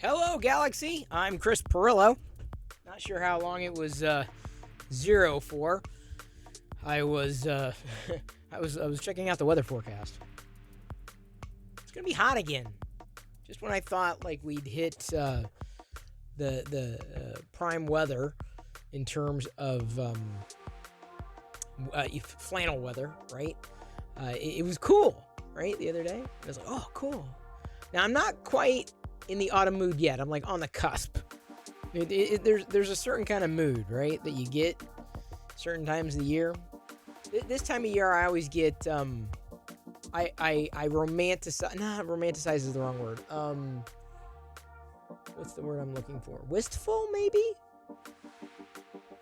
Hello, Galaxy. I'm Chris Perillo. Not sure how long it was zero for. I was I was checking out the weather forecast. It's gonna be hot again. Just when I thought like we'd hit the prime weather in terms of flannel weather, right? It was cool, right? The other day, I was like, oh, cool. Now I'm not quite in the autumn mood yet. I'm like on the cusp. There's a certain kind of mood, right, that you get certain times of the year. This time of year, I always get I romanticize. Not romanticize is the wrong word. What's the word I'm looking for? Wistful, maybe.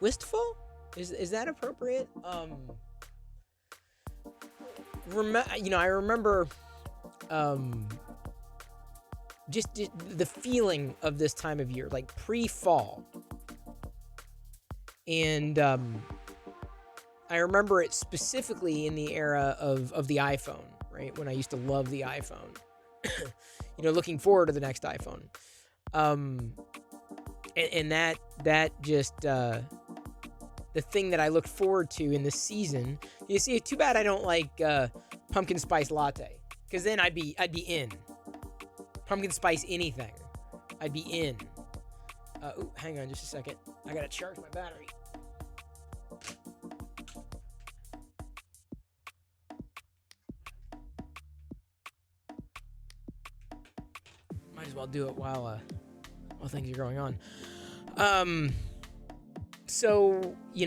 Wistful is that appropriate? I remember just the feeling of this time of year, like pre-fall. And I remember it specifically in the era of the iPhone, right? When I used to love the iPhone. Looking forward to the next iPhone. And that just the thing that I looked forward to in the season. You see, too bad I don't like pumpkin spice latte, because then I'd be in. Pumpkin spice anything, I'd be in. Hang on just a second. I gotta charge my battery. Might as well do it while things are going on. So I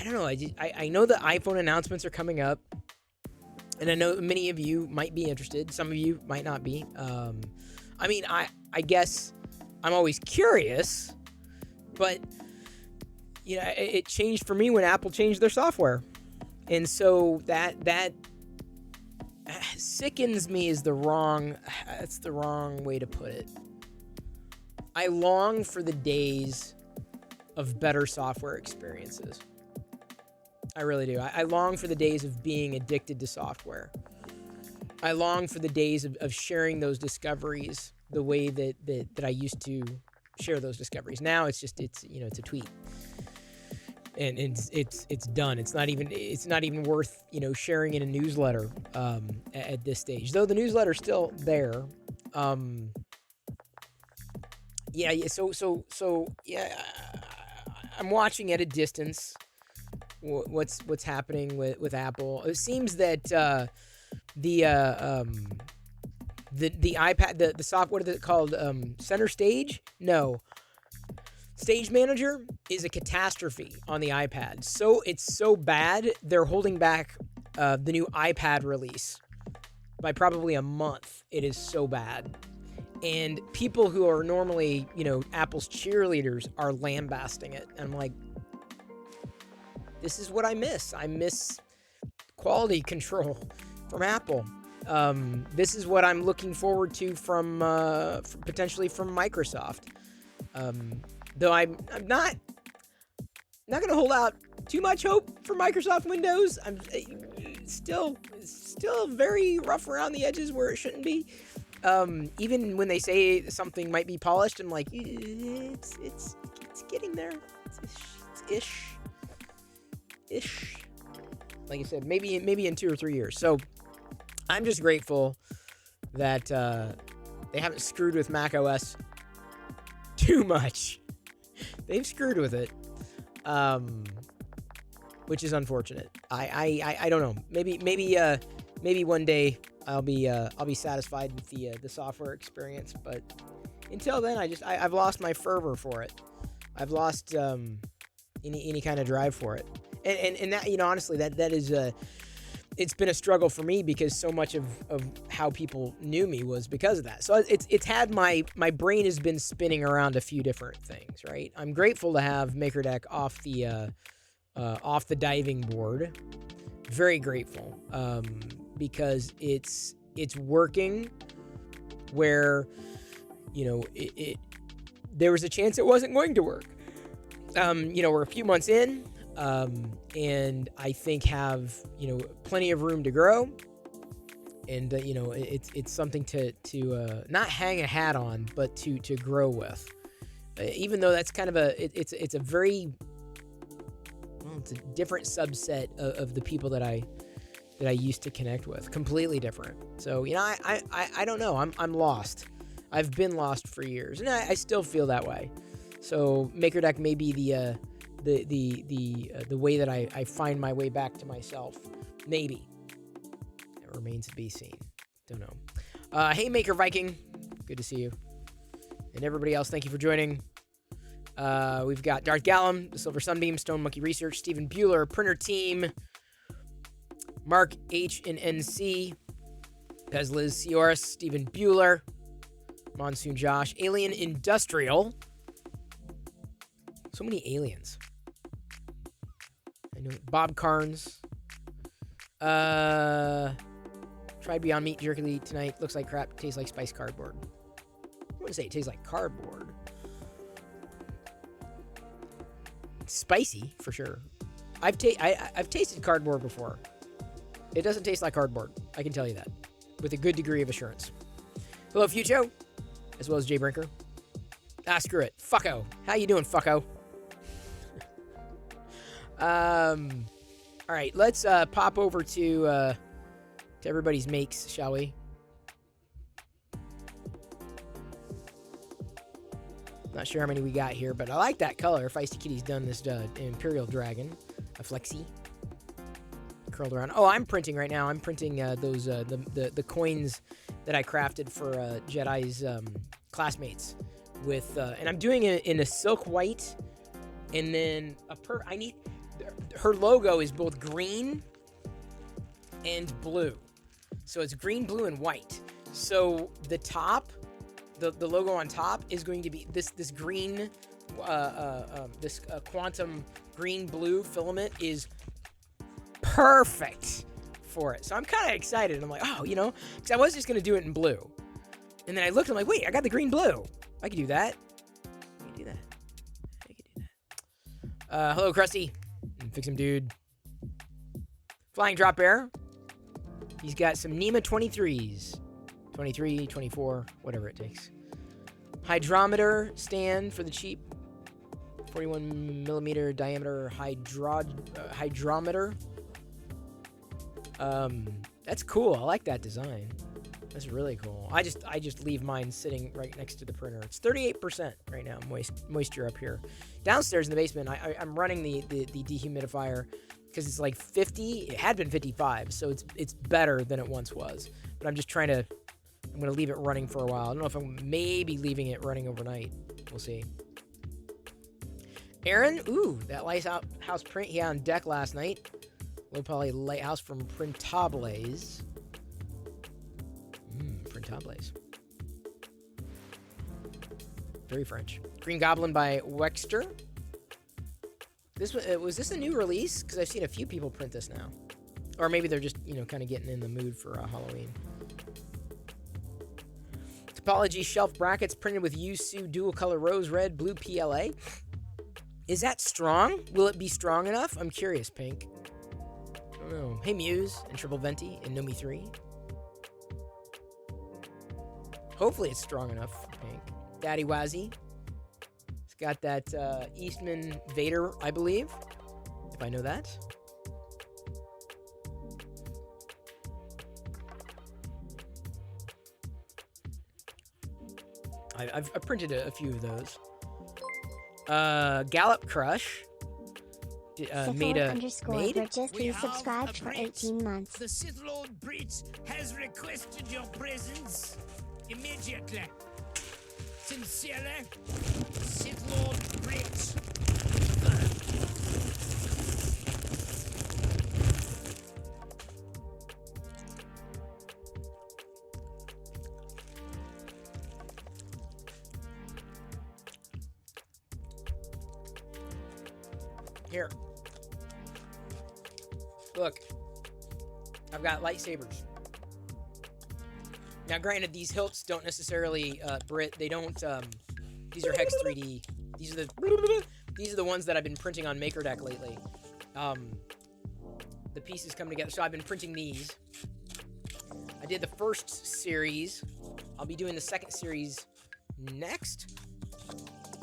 don't know. I know the iPhone announcements are coming up. And I know many of you might be interested. Some of you might not be. I guess I'm always curious. But, it changed for me when Apple changed their software. And so that sickens me that's the wrong way to put it. I long for the days of better software experiences. I really do. I long for the days of being addicted to software. I long for the days of sharing those discoveries the way that I used to share those discoveries. Now it's a tweet, and it's done. It's not even worth sharing in a newsletter at this stage. Though the newsletter's still there. So I'm watching at a distance what's happening with Apple. It seems that the iPad, the software, what is it called? Center Stage? No. Stage Manager is a catastrophe on the iPad. So it's so bad, they're holding back the new iPad release by probably a month. It is so bad. And people who are normally, Apple's cheerleaders are lambasting it. And I'm like, this is what I miss. I miss quality control from Apple. This is what I'm looking forward to from potentially from Microsoft. Though I'm not going to hold out too much hope for Microsoft Windows. I'm still very rough around the edges where it shouldn't be. Even when they say something might be polished, I'm like, it's getting there. It's ish. Like I said, maybe in 2 or 3 years. So I'm just grateful that they haven't screwed with Mac OS too much. They've screwed with it, which is unfortunate. I don't know. Maybe one day I'll be satisfied with the software experience. But until then, I've lost my fervor for it. I've lost any kind of drive for it. And that, honestly, that is it's been a struggle for me, because so much of how people knew me was because of that. So it's had my brain has been spinning around a few different things, right? I'm grateful to have MakerDeck off the diving board. Very grateful, because it's working where, there was a chance it wasn't going to work. We're a few months in. And I think have, plenty of room to grow. and you know, it's something to not hang a hat on, but to grow with. Even though that's kind of it's a very, well, it's a different subset of the people that I used to connect with, completely different. So you know, I don't know. I'm lost. I've been lost for years, and I still feel that way. So MakerDeck may be the way that I find my way back to myself. Maybe. It remains to be seen. Don't know. Hey, Maker Viking. Good to see you. And everybody else, thank you for joining. We've got Darth Gallum, the Silver Sunbeam, Stone Monkey Research, Stephen Bueller, Printer Team, Mark H and NC, Pez Liz Cioris, Stephen Bueller, Monsoon Josh, Alien Industrial. So many aliens. I know Bob Carnes. Tried Beyond Meat jerky tonight. Looks like crap. Tastes like spiced cardboard. I wouldn't say it tastes like cardboard. It's spicy for sure. I've tasted cardboard before. It doesn't taste like cardboard. I can tell you that with a good degree of assurance. Hello, Fucho, as well as Jay Brinker. Screw it. Fucko. How you doing, fucko? All right, let's pop over to everybody's makes, shall we? Not sure how many we got here, but I like that color. Feisty Kitty's done this Imperial Dragon, a flexi, curled around. Oh, I'm printing right now. I'm printing those the coins that I crafted for Jedi's classmates with, and I'm doing it in a silk white, and then I need. Her logo is both green and blue. So it's green, blue, and white. So the top, the logo on top is going to be this green, this quantum green-blue filament is perfect for it. So I'm kind of excited. I'm like, oh, you know, because I was just going to do it in blue. And then I looked, I'm like, wait, I got the green-blue. I can do that. I can do that. Hello, Krusty. Fix him, dude. Flying Drop Bear. He's got some NEMA 23s. 23, 24, whatever it takes. Hydrometer stand for the cheap. 41 millimeter diameter hydrometer. That's cool. I like that design. That's really cool. I just leave mine sitting right next to the printer. It's 38% right now, moisture up here. Downstairs in the basement, I'm running the dehumidifier because it's like 50. It had been 55, so it's better than it once was. But I'm just trying to. I'm gonna leave it running for a while. I don't know if I'm maybe leaving it running overnight. We'll see. Aaron, ooh, that lighthouse print he had on deck last night. Low poly lighthouse from Printables. Printables. Very French. Green Goblin by Wexter. Was this a new release? Because I've seen a few people print this now. Or maybe they're just, you know, kind of getting in the mood for Halloween. Topology shelf brackets printed with Yusu dual color rose red blue PLA. Is that strong? Will it be strong enough? I'm curious, Pink. I don't know. Hey, Muse and Triple Venti and Nomi 3. Hopefully it's strong enough for Pink. Daddy Wazzy. It's got that Eastman Vader, I believe. If I know that. I've printed a few of those. Gallop Crush. Made. Bridges, please subscribe for 18 months. The Sith Lord Bridge has requested your presence immediately. Sincerely, Sith Lord Bridge. Here. Look. I've got lightsabers. Now, granted, these hilts don't necessarily, Brit, they don't, these are Hex 3D. These are the ones that I've been printing on MakerDeck lately. The pieces come together. So I've been printing these. I did the first series. I'll be doing the second series next.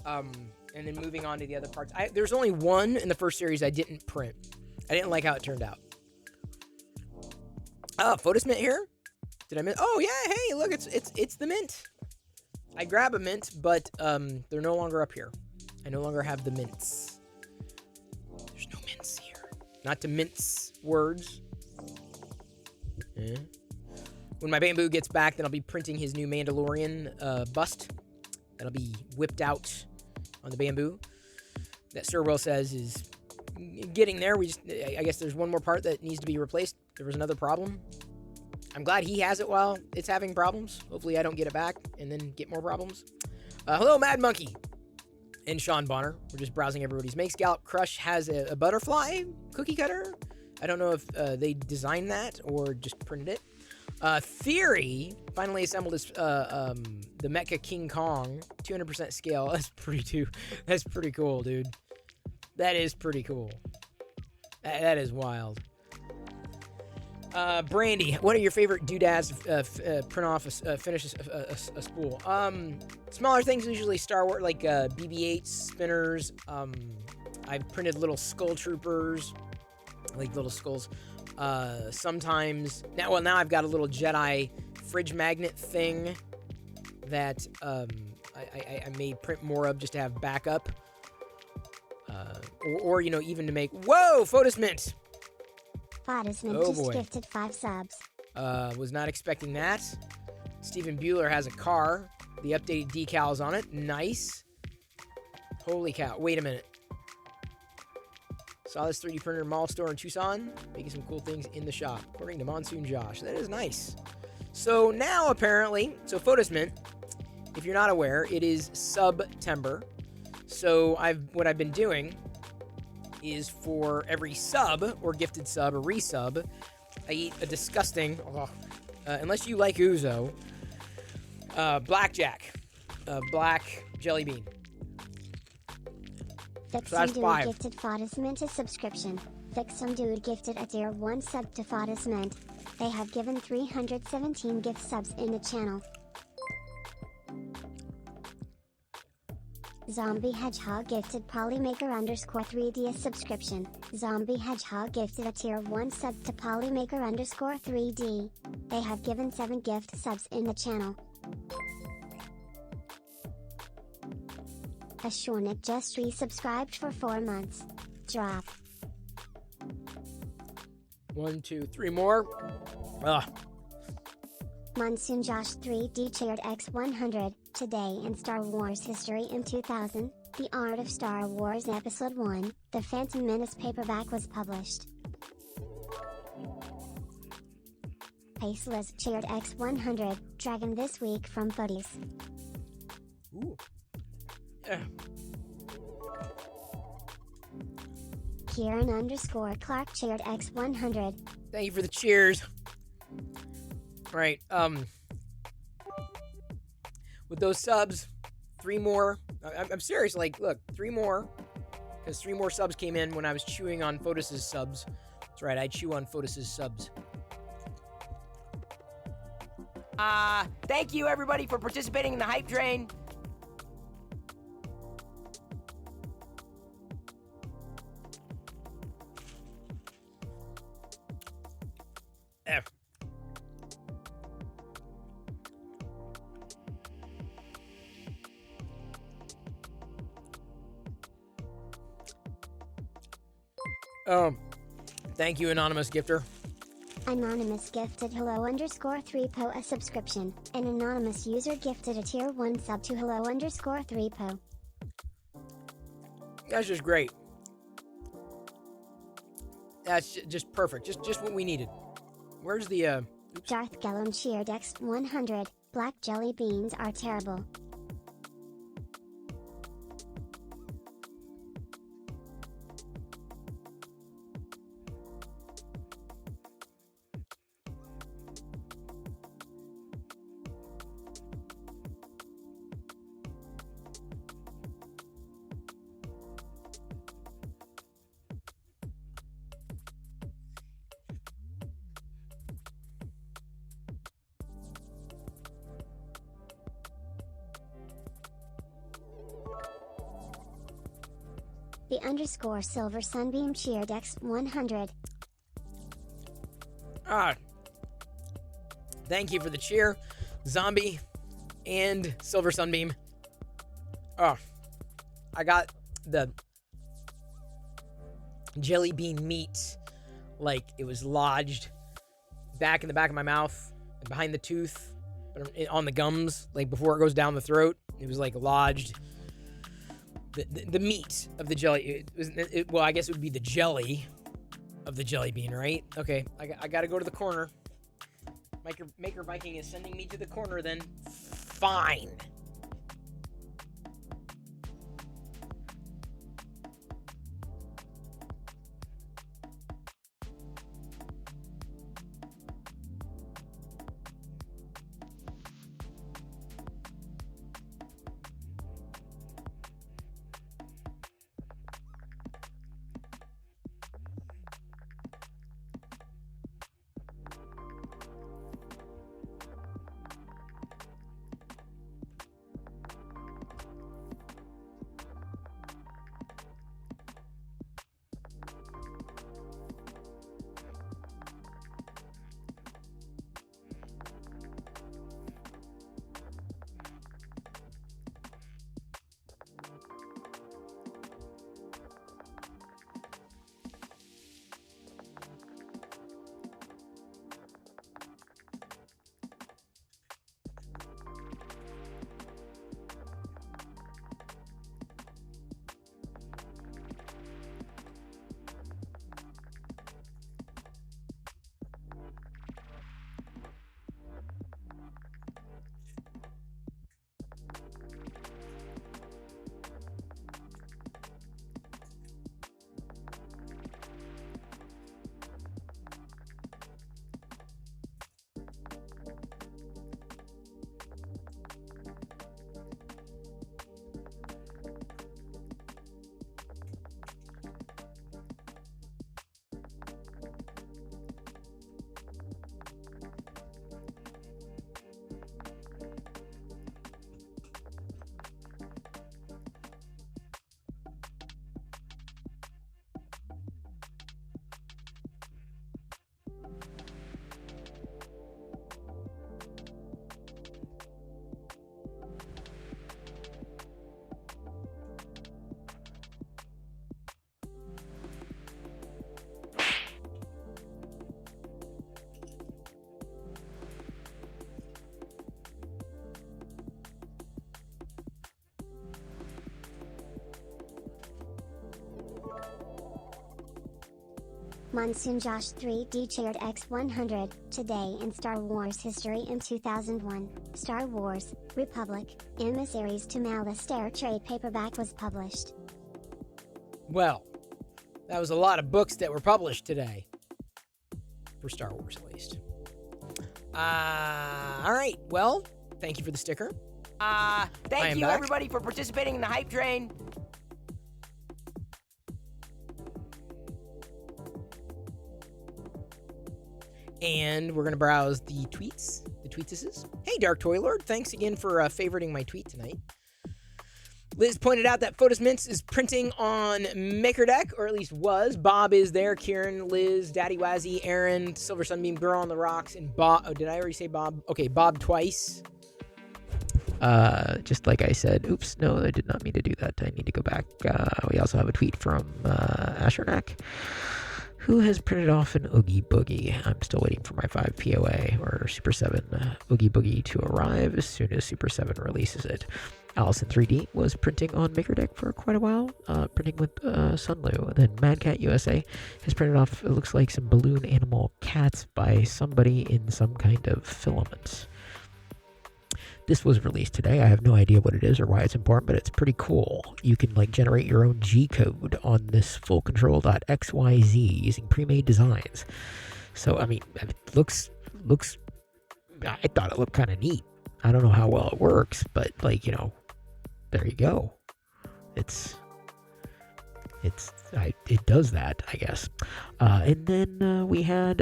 And then moving on to the other parts. There's only one in the first series I didn't print. I didn't like how it turned out. Photos Mint here. Did I miss? Oh yeah, hey, look, it's the mint. I grab a mint, but they're no longer up here. I no longer have the mints. There's no mints here. Not to mince words. When my bamboo gets back, then I'll be printing his new Mandalorian bust. That'll be whipped out on the bamboo. That Sir Will says is getting there. I guess there's one more part that needs to be replaced. There was another problem. I'm glad he has it while it's having problems. Hopefully I don't get it back and then get more problems. Hello, Mad Monkey and Sean Bonner. We're just browsing everybody's makes. Gallop Crush has a butterfly cookie cutter. I don't know if they designed that or just printed it. Theory finally assembled his, the Mecha King Kong 200% scale. That's pretty cool, dude. That is pretty cool. That is wild. Brandy, what are your favorite doodads print off finish a spool? Smaller things, usually Star Wars, like BB-8 spinners. I've printed little skull troopers, like little skulls. Sometimes now I've got a little Jedi fridge magnet thing that I may print more of just to have backup. Or even to make Photos Mint. Photos Mint just gifted 5 subs. Was not expecting that. Steven Bueller has a car. The updated decals on it. Nice. Holy cow. Wait a minute. Saw this 3D printer mall store in Tucson. Making some cool things in the shop. According to Monsoon Josh. That is nice. So now apparently, Photos Mint, if you're not aware, it is September. So what I've been doing is for every sub or gifted sub or resub, I eat a disgusting, unless you like Uzo, blackjack, black jelly bean. Fixum Dude gifted Photos Mint a subscription. Fixum Dude gifted a tier 1 sub to Photos Mint. They have given 317 gift subs in the channel. Zombie Hedgehog gifted Polymaker_3D a subscription. Zombie Hedgehog gifted a tier 1 sub to Polymaker_3D. They have given 7 gift subs in the channel. Ashornik just resubscribed for 4 months. Drop. 1, 2, 3 more. Monsoon Josh 3D chaired X100. Today in Star Wars history in 2000, The Art of Star Wars Episode 1, The Phantom Menace paperback was published. Paceless chaired X100, Dragon this week from Footies. Ooh. Kieran_Clark chaired X100. Thank you for the cheers. All right, with those subs, 3 more. I'm serious, look, 3 more. Because 3 more subs came in when I was chewing on Photos' subs. That's right, I chew on Photos' subs. Thank you, everybody, for participating in the hype train. Thank you, Anonymous Gifter. Anonymous gifted hello_3po a subscription. An anonymous user gifted a tier 1 sub to hello_3po. That's just great. That's just perfect. Just what we needed. Where's the, Darth Gellum cheered X100. Black jelly beans are terrible. The underscore Silver Sunbeam cheered X100. Thank you for the cheer, Zombie and Silver Sunbeam. I got the jelly bean meat like it was lodged back in the back of my mouth, behind the tooth, on the gums, like before it goes down the throat. It was like lodged. The meat of the jelly, well, I guess it would be the jelly of the jelly bean, right? Okay, I gotta go to the corner. Maker Viking is sending me to the corner then. Fine. Monsoon Josh 3D cheered X100. Today in Star Wars history in 2001, Star Wars, Republic, Emissaries to Malastare trade paperback was published. Well, that was a lot of books that were published today. For Star Wars, at least. All right. Well, thank you for the sticker. Thank you, everybody, for participating in the hype train. And we're going to browse the tweetses. Hey, Dark Toy Lord, thanks again for favoriting my tweet tonight. Liz pointed out that Photos Mints is printing on MakerDeck, or at least was. Bob is there, Kieran, Liz, Daddy Wazzy, Aaron, Silver Sunbeam, Girl on the Rocks, and Bob. Oh, did I already say Bob? Okay, Bob twice. Just like I said. Oops, no, I did not mean to do that. I need to go back. We also have a tweet from Ashernak, who has printed off an Oogie Boogie. I'm still waiting for my 5 POA or Super 7 Oogie Boogie to arrive as soon as Super 7 releases it. Allison 3D was printing on MakerDeck for quite a while, printing with Sunlu. Then Mad Cat USA has printed off, it looks like, some balloon animal cats by somebody in some kind of filament. This was released today. I have no idea what it is or why it's important, but it's pretty cool. You can generate your own G-code on this fullcontrol.xyz using pre-made designs. So, I mean, it looks, I thought it looked kind of neat. I don't know how well it works, but there you go. It does that, I guess. And then we had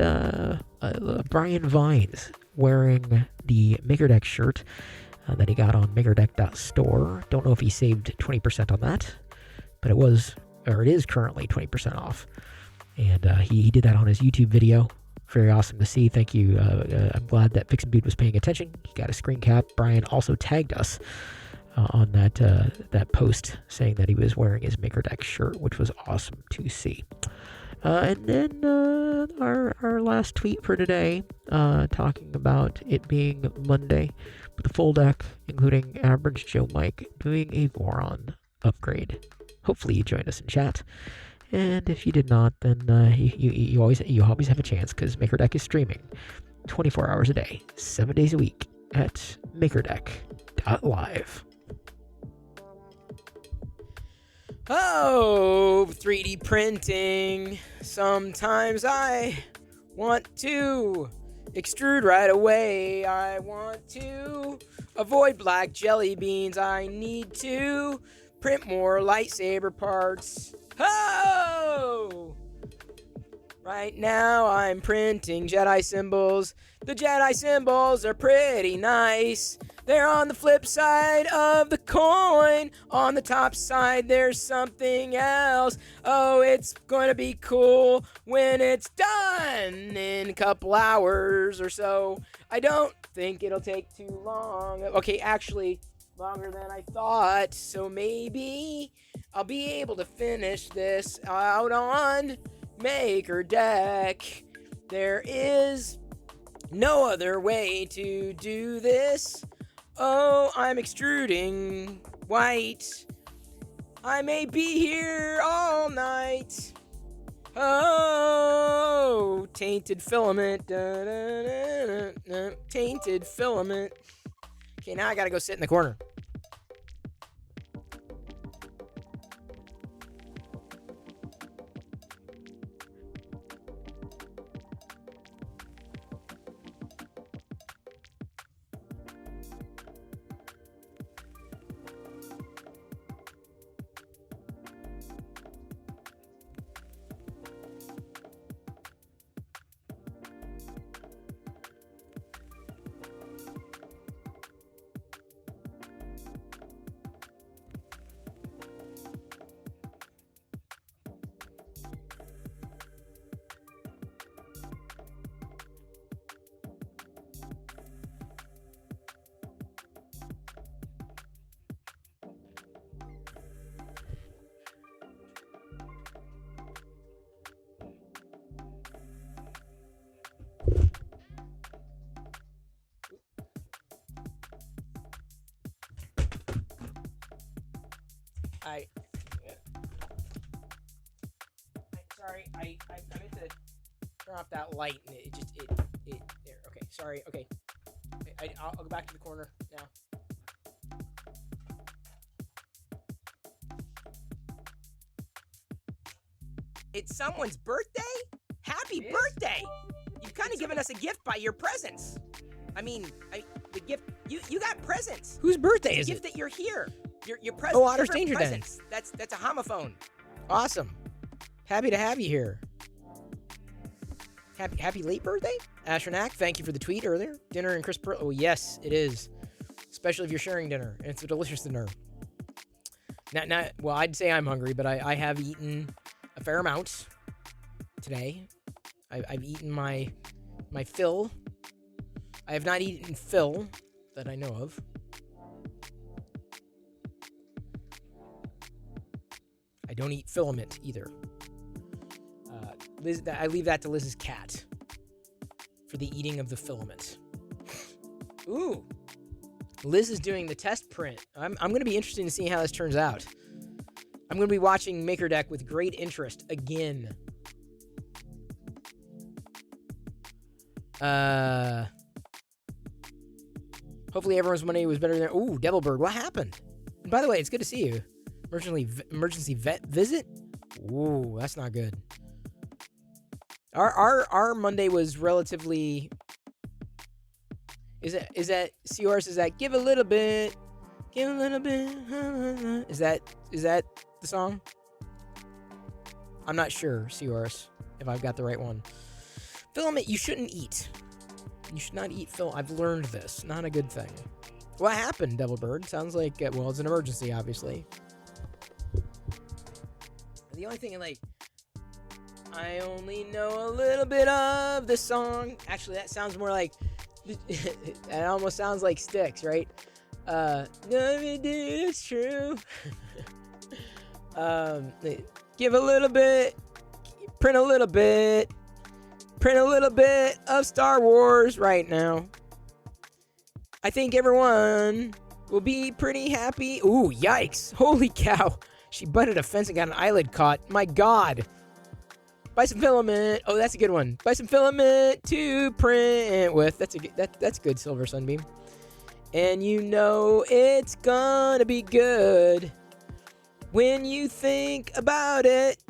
Brian Vines wearing the MakerDeck shirt that he got on makerdeck.store. Don't know if he saved 20% on that, but it was or it is currently 20% off. And he did that on his YouTube video. Very awesome to see. Thank you. I'm glad that Vixen Dude was paying attention. He got a screen cap. Brian also tagged us on that post saying that he was wearing his Maker Deck shirt, which was awesome to see. And then our last tweet for today, talking about it being Monday, with the full deck, including Average Joe Mike, doing a Voron upgrade. Hopefully you joined us in chat. And if you did not, then you always have a chance, because Maker Deck is streaming 24 hours a day, 7 days a week at makerdeck.live. Oh, 3D printing. Sometimes I want to extrude right away. I want to avoid black jelly beans. I need to print more lightsaber parts. Oh! Right now I'm printing Jedi symbols. The Jedi symbols are pretty nice. They're on the flip side of the coin. On the top side there's something else. Oh, it's going to be cool when it's done in a couple hours or so. I don't think it'll take too long. Okay, actually, longer than I thought. So maybe I'll be able to finish this out on Maker Deck. There is no other way to do this. Oh, I'm extruding white. I may be here all night. Oh, tainted filament. Tainted filament. Okay, now I gotta go sit in the corner. Sorry, I meant to turn off that light and it there. Okay, sorry. Okay, I'll go back to the corner now. It's someone's birthday? Happy birthday! You've kind of given us a gift by your presence. I mean, the gift you got presents. Whose birthday is it? The gift that you're here. Your present. Oh, Otter Stranger Den. That's a homophone. Awesome. Happy to have you here. Happy late birthday, Astronac. Thank you for the tweet earlier. Dinner and Chris Pearl. Oh yes, it is. Especially if you're sharing dinner, and it's a delicious dinner. Well, I'd say I'm hungry, but I have eaten a fair amount today. I've eaten my fill. I have not eaten fill that I know of. I don't eat filament either. Liz, I leave that to Liz's cat for the eating of the filament. Ooh, Liz is doing the test print. I'm going to be interested in seeing how this turns out. I'm going to be watching Maker Deck with great interest again. Hopefully everyone's Monday was better than. Ooh, Devilbird, what happened? And by the way, it's good to see you. Emergency vet visit. Ooh, that's not good. Our Monday was relatively. Is that CRS? Is that give a little bit? Give a little bit. Is that the song? I'm not sure, CRS, if I've got the right one. Filament you shouldn't eat. You should not eat film. I've learned this. Not a good thing. What happened, Devilbird? Sounds like, well, it's an emergency, obviously. The only thing, like, I only know a little bit of the song. Actually, that sounds more like, it almost sounds like Styx, right? No, it's true. Give a little bit, print a little bit of Star Wars right now. I think everyone will be pretty happy. Ooh, yikes. Holy cow. She butted a fence and got an eyelid caught. My God. Buy some filament. Oh, that's a good one. Buy some filament to print with. That's good, Silver Sunbeam. And you know it's gonna be good when you think about it.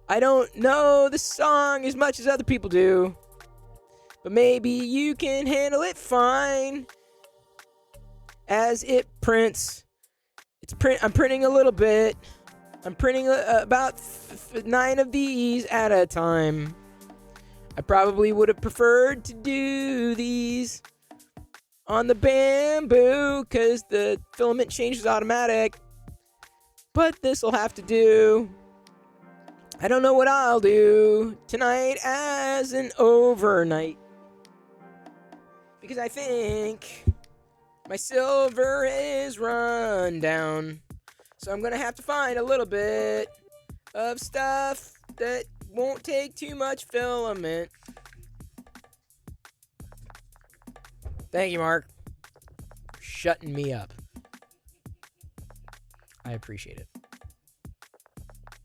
I don't know the song as much as other people do, but maybe you can handle it fine as it prints. I'm printing a little bit. I'm printing about 9 of these at a time. I probably would have preferred to do these on the bamboo because the filament change is automatic. But this will have to do. I don't know what I'll do tonight as an overnight, because I think my silver is run down. So I'm going to have to find a little bit of stuff that won't take too much filament. Thank you, Mark. For shutting me up. I appreciate it.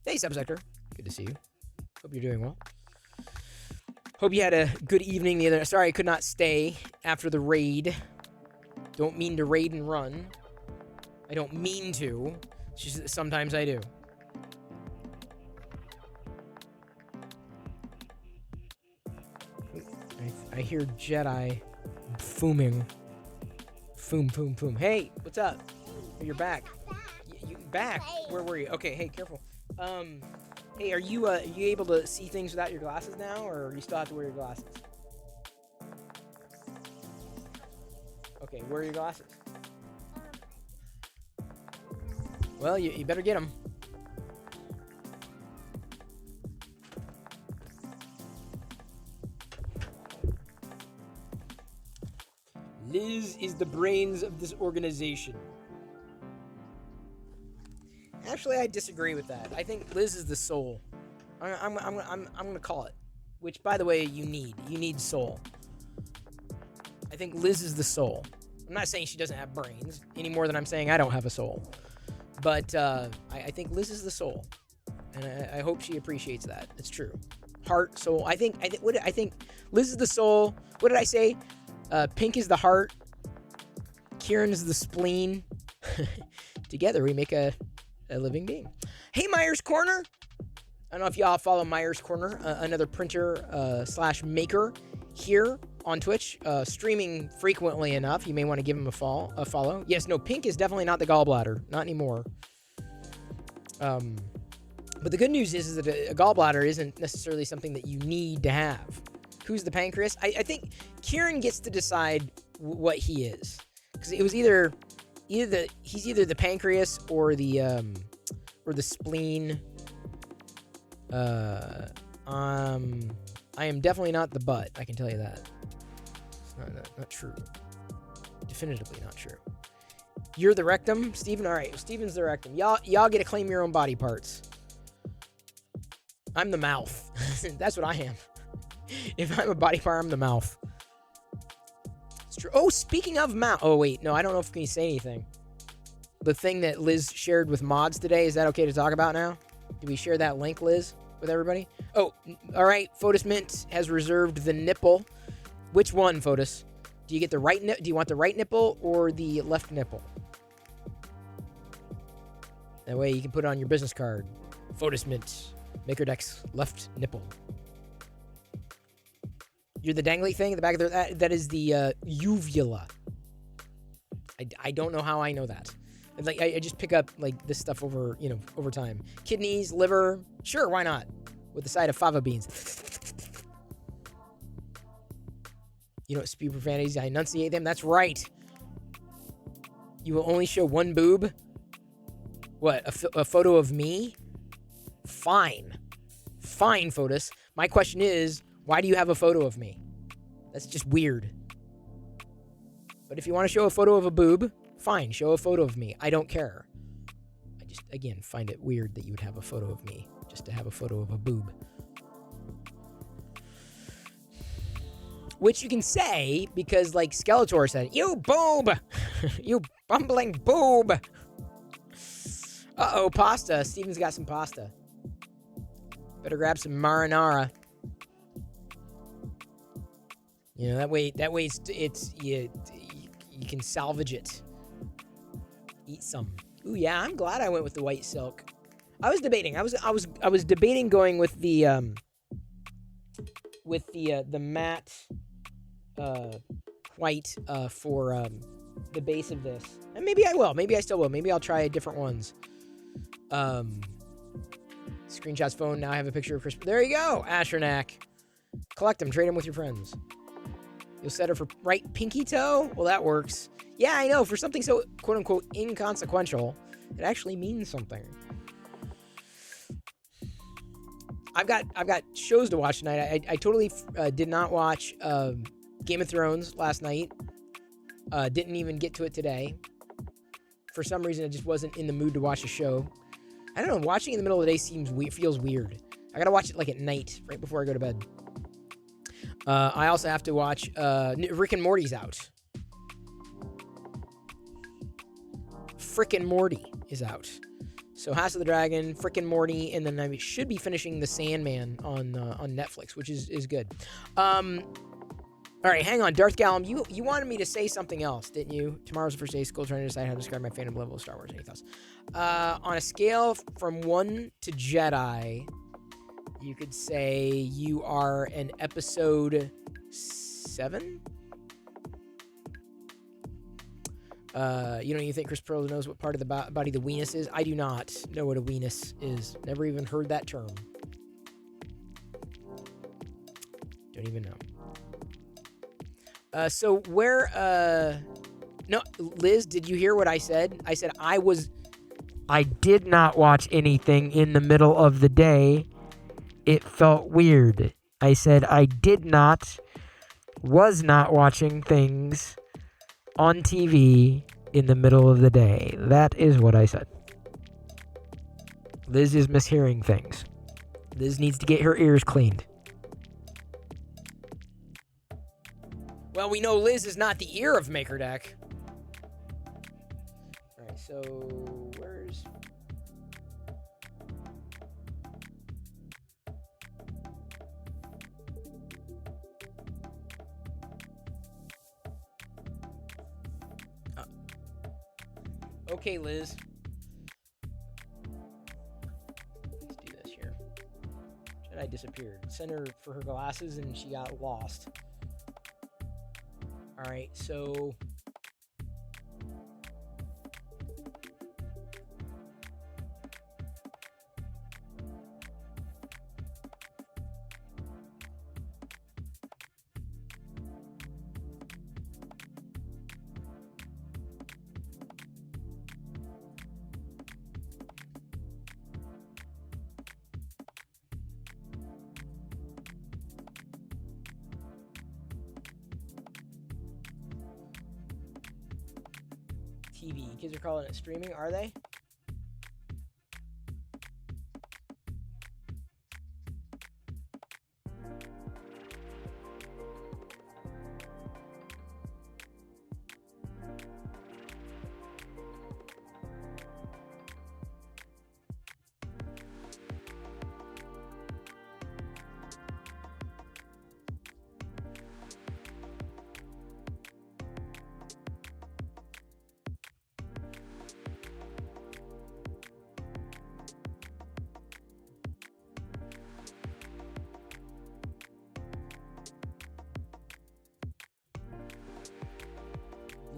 Hey, Subsector. Good to see you. Hope you're doing well. Hope you had a good evening the other. Sorry I could not stay after the raid. Don't mean to raid and run. I don't mean to. It's just that sometimes I do. I hear Jedi fooming. Foom, foom, foom. Hey, what's up? Oh, you're back. You back? Where were you? Okay, hey, careful. Hey, are you able to see things without your glasses now, or you still have to wear your glasses? Okay, where are your glasses? Well, you better get them. Liz is the brains of this organization. Actually, I disagree with that. I think Liz is the soul. I'm gonna call it. Which, by the way, you need. You need soul. I think Liz is the soul. I'm not saying she doesn't have brains any more than I'm saying I don't have a soul. But I think Liz is the soul, and I hope she appreciates that. It's true. Heart, soul. I think Liz is the soul. What did I say? Pink is the heart. Kieran is the spleen. Together we make a living being. Hey, Myers Corner. I don't know if y'all follow Myers Corner, another printer slash maker here on Twitch, streaming frequently enough. You may want to give him a follow. Yes, no, pink is definitely not the gallbladder. Not anymore. But the good news is that a gallbladder isn't necessarily something that you need to have. Who's the pancreas? I think Kieran gets to decide what he is. Because it was either the pancreas or the spleen. I am definitely not the butt. I can tell you that. It's not true. Definitively not true. You're the rectum, Steven? Alright, Steven's the rectum. Y'all get to claim your own body parts. I'm the mouth. That's what I am. If I'm a body part, I'm the mouth. It's true. Oh, speaking of mouth. Oh, wait. No, I don't know if we can say anything. The thing that Liz shared with mods today, is that okay to talk about now? Do we share that link, Liz, with everybody? Oh, alright. Fotis Mint has reserved the nipple. Which one, Fotis? Do you get the right do you want the right nipple or the left nipple? That way you can put it on your business card. Fotis Mint. MakerDex left nipple. You're the dangly thing at the back of that is the uvula. I don't know how I know that. Like I just pick up like this stuff over time. Kidneys, liver, sure, why not? With the side of fava beans. You don't spew profanities, I enunciate them. That's right. You will only show one boob. What? A photo of me? Fine. Fine, Fotis. My question is, why do you have a photo of me? That's just weird. But if you want to show a photo of a boob, fine, show a photo of me. I don't care. I just, again, find it weird that you would have a photo of me just to have a photo of a boob. Which you can say because, like, Skeletor said, "You boob! You bumbling boob!" Uh-oh, pasta. Steven's got some pasta. Better grab some marinara. You know, that way it's you can salvage it. Eat some. Ooh, yeah, I'm glad I went with the white silk. I was debating. I was debating going with the matte white for the base of this. And maybe I will. Maybe I still will. Maybe I'll try different ones. Screenshots phone. Now I have a picture of Chris. There you go, Ashernak. Collect them. Trade them with your friends. You'll set her for right pinky toe? Well, that works. Yeah, I know. For something so quote-unquote inconsequential, it actually means something. I've got shows to watch tonight. I totally did not watch Game of Thrones last night. Didn't even get to it today. For some reason, I just wasn't in the mood to watch a show. I don't know. Watching in the middle of the day feels weird. I gotta watch it like at night, right before I go to bed. I also have to watch Rick and Morty's out. Frickin' Morty is out. So House of the Dragon, Frickin' Morty, and then I should be finishing The Sandman on Netflix, which is good. All right, hang on. Darth Gallum, you wanted me to say something else, didn't you? Tomorrow's the first day of school, trying to decide how to describe my fandom level of Star Wars. Any thoughts? On a scale from 1 to Jedi, you could say you are an episode 7? You think Chris Pearl knows what part of the body the weenus is? I do not know what a weenus is. Never even heard that term. Don't even know. So where, no, Liz, did you hear what I said? I said I did not watch anything in the middle of the day. It felt weird. I said was not watching things on TV in the middle of the day. That is what I said. Liz is mishearing things. Liz needs to get her ears cleaned. Well, we know Liz is not the ear of Maker Deck. Alright, so where's... Okay, Liz. Let's do this here. Jedi disappeared. Sent her for her glasses and she got lost. Alright, so... TV. Kids are calling it streaming, are they?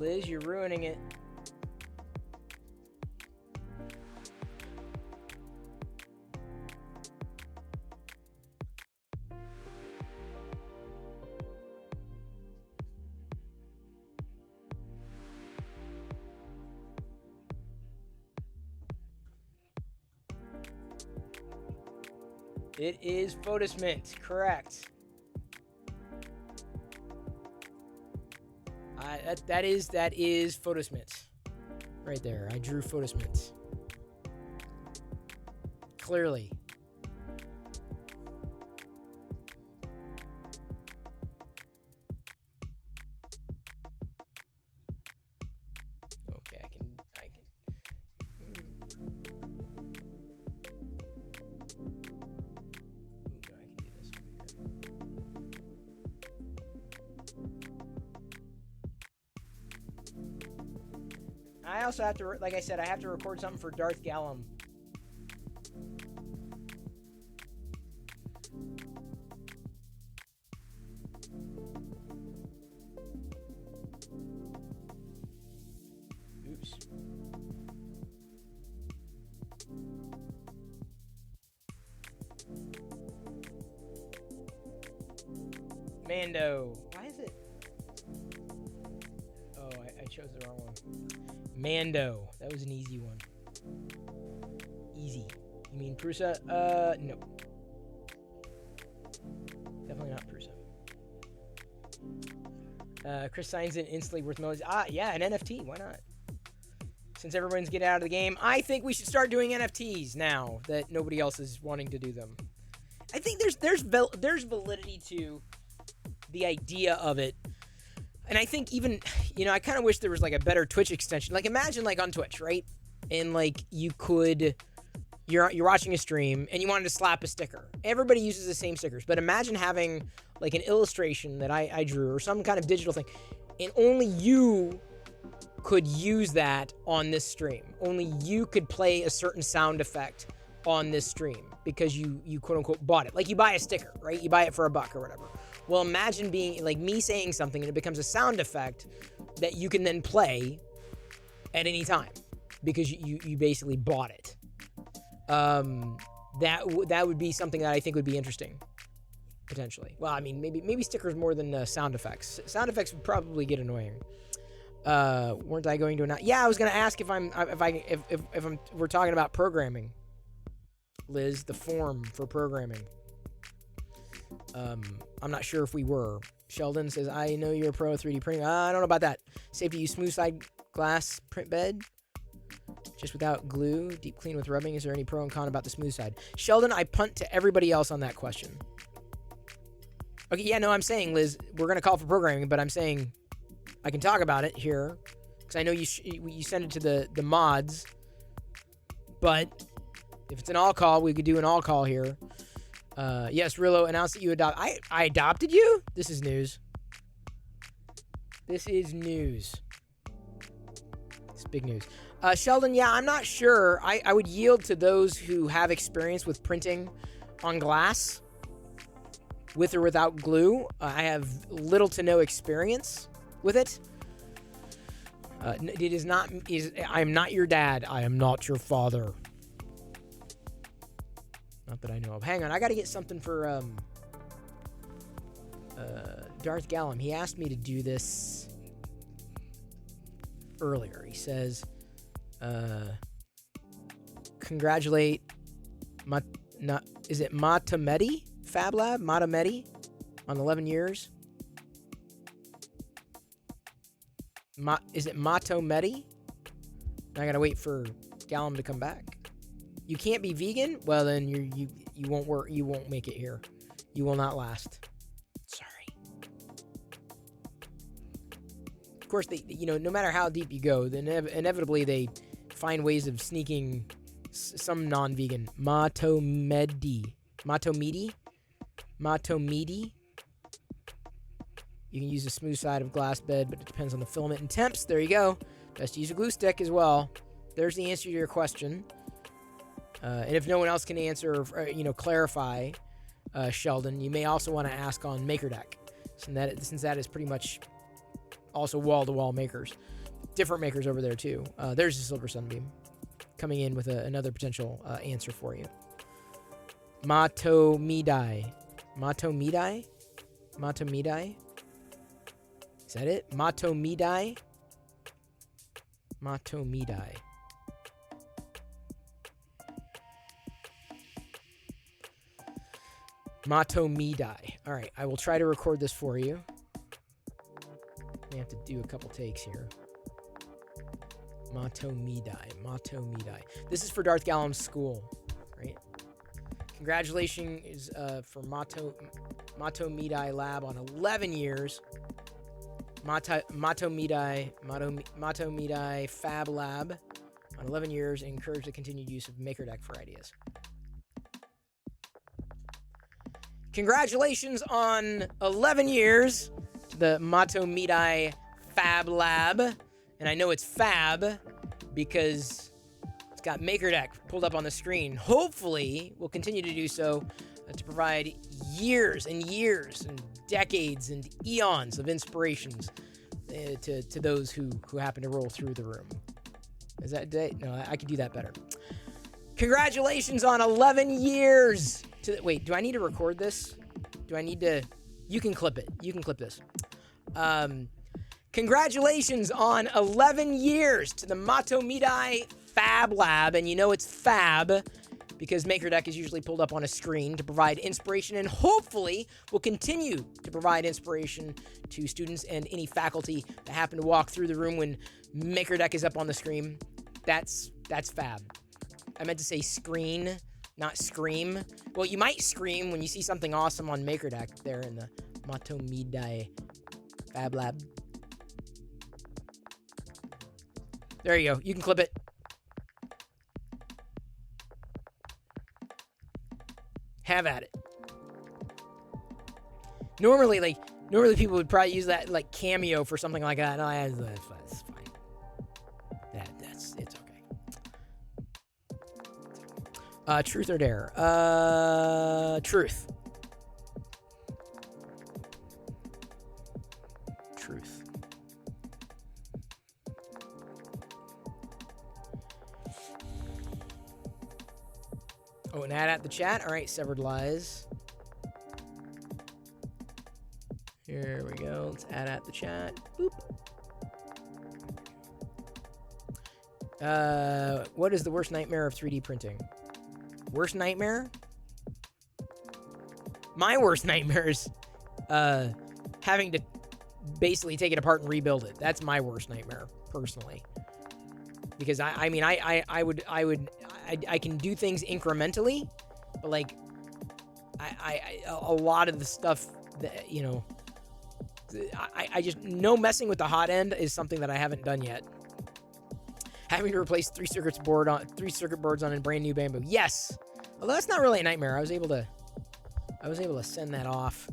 Liz, you're ruining it. It is Photosmint. Correct. That is Photosmint. Right there. I drew Photosmint. Clearly. Okay, I can. I also have to, like I said, I have to record something for Darth Gallum. Oops. Mando. Why is it? Oh, I chose the wrong one. Mando. That was an easy one. Easy. You mean Prusa? No. Definitely not Prusa. Chris signs in instantly worth millions. Yeah, an NFT. Why not? Since everyone's getting out of the game, I think we should start doing NFTs now that nobody else is wanting to do them. I think there's validity to the idea of it. And I think even, I kind of wish there was like a better Twitch extension. Like imagine like on Twitch, right? And like you're watching a stream and you wanted to slap a sticker. Everybody uses the same stickers, but imagine having like an illustration that I drew or some kind of digital thing, and only you could use that on this stream. Only you could play a certain sound effect on this stream because you quote unquote bought it. Like you buy a sticker, right? You buy it for $1 or whatever. Well, imagine being like me saying something and it becomes a sound effect that you can then play at any time because you basically bought it. That would be something that I think would be interesting, potentially. Well, I mean, maybe stickers more than sound effects. Sound effects would probably get annoying. Weren't I going to announce? Yeah, I was going to ask if we're talking about programming, Liz, the form for programming. I'm not sure if we were. Sheldon says, I know you're a pro 3D printing. I don't know about that. Safe to use smooth side glass print bed? Just without glue, deep clean with rubbing. Is there any pro and con about the smooth side? Sheldon, I punt to everybody else on that question. Okay, yeah, no, I'm saying, Liz, we're going to call for programming, but I'm saying I can talk about it here because I know you send it to the mods, but if it's an all call, we could do an all call here. Yes, Rillo announced that you adopt. I adopted you? This is news. This is news. It's big news. Sheldon, yeah, I'm not sure. I would yield to those who have experience with printing on glass, with or without glue. I have little to no experience with it. It is not. I am not your dad. I am not your father. Not that I know of. Hang on, I got to get something for Darth Gallum. He asked me to do this earlier. He says, congratulate is it Matamedi? Fab Lab? Matamedi on 11 years? Is it Matomedi? I gotta wait for Gallum to come back. You can't be vegan? Well, then you won't work. You won't make it here. You will not last. Sorry. Of course, no matter how deep you go, then inevitably they find ways of sneaking some non-vegan. Matomedi. You can use a smooth side of glass bed, but it depends on the filament and temps. There you go. Best to use a glue stick as well. There's the answer to your question. And if no one else can answer, clarify, Sheldon, you may also want to ask on MakerDeck, since that is pretty much also wall-to-wall makers. Different makers over there, too. There's a Silver Sunbeam coming in with another potential answer for you. Matomedi. Is that it? Matomedi. Mato Midai. All right, I will try to record this for you. I have to do a couple takes here. Mato Midai. Mato Midai. This is for Darth Gallim's school, right? Congratulations for Mato Midai Lab on 11 years. Mato Midai Fab Lab on 11 years, and encourage the continued use of MakerDeck for ideas. Congratulations on 11 years to the Mato Midai Fab Lab. And I know it's Fab because it's got MakerDeck pulled up on the screen. Hopefully, we'll continue to do so to provide years and years and decades and eons of inspirations to those who happen to roll through the room. Is that day? No, I could do that better. Congratulations on 11 years. Wait, do I need to record this? Do I need to? You can clip it. You can clip this. Congratulations on 11 years to the Mato Midai Fab Lab. And you know it's Fab because MakerDeck is usually pulled up on a screen to provide inspiration, and hopefully will continue to provide inspiration to students and any faculty that happen to walk through the room when MakerDeck is up on the screen. That's Fab. I meant to say screen, not scream. Well, you might scream when you see something awesome on MakerDeck there in the Mato Midai Fab Lab. There you go. You can clip it. Have at it. Normally people would probably use that like Cameo for something like that. No, that's fine. It's okay. Truth or dare? Truth. Truth. Oh, an ad at the chat. All right, Severed Lies. Here we go. Let's add at the chat. Boop. What is the worst nightmare of 3D printing? Worst nightmare? My worst nightmare is having to basically take it apart and rebuild it. That's my worst nightmare, personally. Because I can do things incrementally, but like a lot of the stuff that, you know, I just, no messing with the hot end is something that I haven't done yet. Having to replace three circuit boards on a brand new Bamboo. Yes. Although that's not really a nightmare. I was able to send that off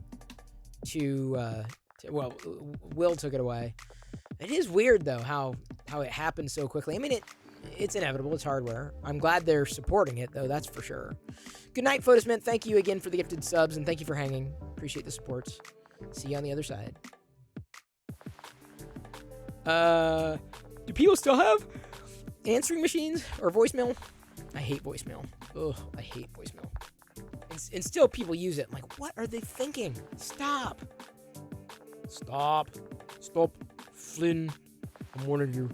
to Will took it away. It is weird though how it happened so quickly. I mean, it's inevitable. It's hardware. I'm glad they're supporting it though. That's for sure. Good night, Photosmint. Thank you again for the gifted subs, and thank you for hanging. Appreciate the supports. See you on the other side. Do people still have answering machines or voicemail? I hate voicemail. Ugh, I hate voicemail. And still people use it. I'm like, what are they thinking? Stop. Stop. Flynn, I'm warning you.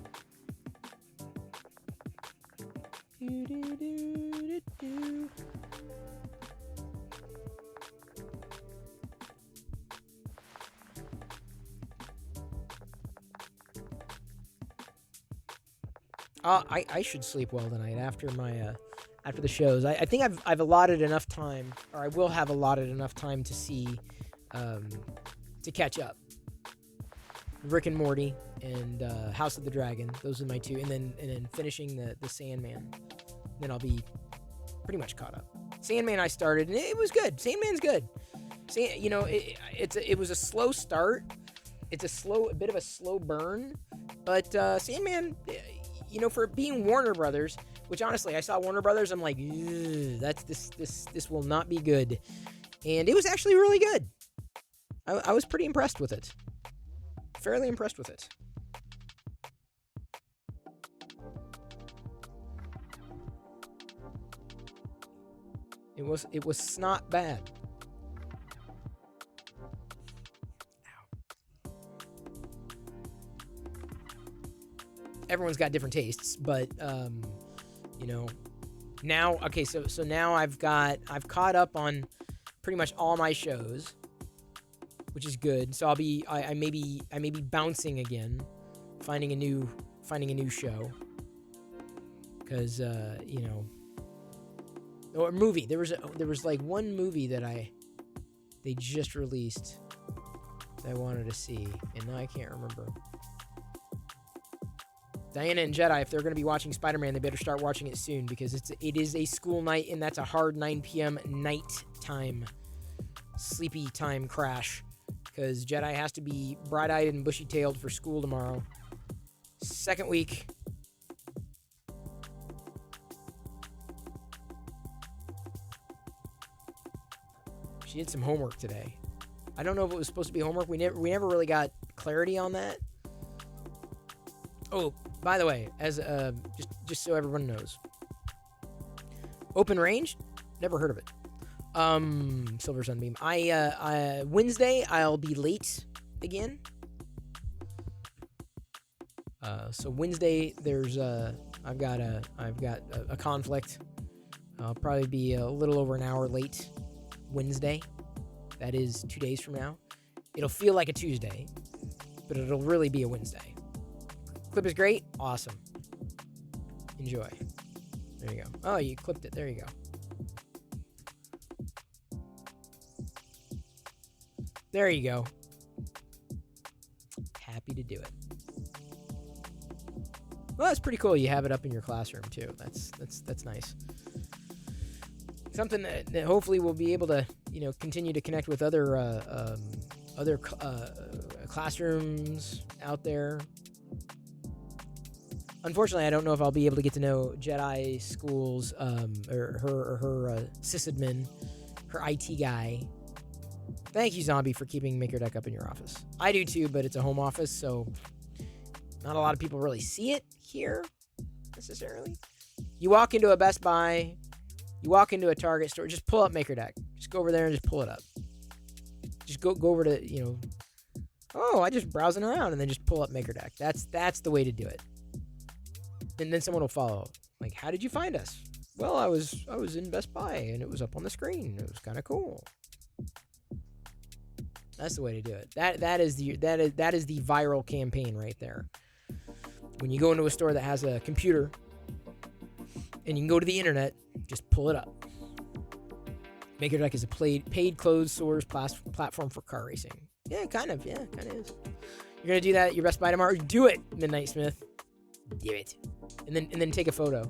I should sleep well tonight after my after the shows. I think I've allotted enough time, or I will have allotted enough time to see to catch up. Rick and Morty and House of the Dragon. Those are my two, and then finishing the Sandman. Then I'll be pretty much caught up. Sandman I started and it was good. Sandman's good. It was a slow start. It's a bit of a slow burn, but Sandman, for being Warner Brothers, which honestly I saw Warner Brothers, I'm like, this will not be good, and it was actually really good. I was pretty impressed with it. Fairly impressed with it. It was not bad. Ow. Everyone's got different tastes, but now, okay, so now I've caught up on pretty much all my shows, which is good. So I may be bouncing again, finding a new show, because or a movie. There was like one movie that they just released that I wanted to see, and now I can't remember. Diana and Jedi, if they're going to be watching Spider-Man, they better start watching it soon, because it is a school night, and that's a hard 9 p.m. nighttime, sleepy time crash, because Jedi has to be bright-eyed and bushy-tailed for school tomorrow. Second week. She did some homework today. I don't know if it was supposed to be homework. We never really got clarity on that. Oh, by the way, as just so everyone knows, Open Range, never heard of it. Silver Sunbeam. Wednesday I'll be late again. So Wednesday there's I've got a conflict. I'll probably be a little over an hour late Wednesday. That is 2 days from now. It'll feel like a Tuesday, but it'll really be a Wednesday. Clip is great. Awesome. Enjoy. There you go. Oh, you clipped it. There you go. There you go. Happy to do it. Well, that's pretty cool. You have it up in your classroom too. That's nice. Something that hopefully we'll be able to, continue to connect with other classrooms out there. Unfortunately, I don't know if I'll be able to get to know Jedi School's or her sysadmin, her IT guy. Thank you, Zombie, for keeping MakerDeck up in your office. I do too, but it's a home office, so not a lot of people really see it here necessarily. You walk into a Best Buy, you walk into a Target store, just pull up MakerDeck. Just go over there and just pull it up. Just go over to, I just browsing around, and then just pull up MakerDeck. That's the way to do it. And then someone will follow. Like, how did you find us? Well, I was in Best Buy, and it was up on the screen. It was kind of cool. That's the way to do it. That is the viral campaign right there. When you go into a store that has a computer and you can go to the internet, just pull it up. MakerDeck is a paid closed source platform for car racing. Yeah, kind of is. You're gonna do that at your Best Buy tomorrow? Do it, Midnight Smith. Do it, and then take a photo.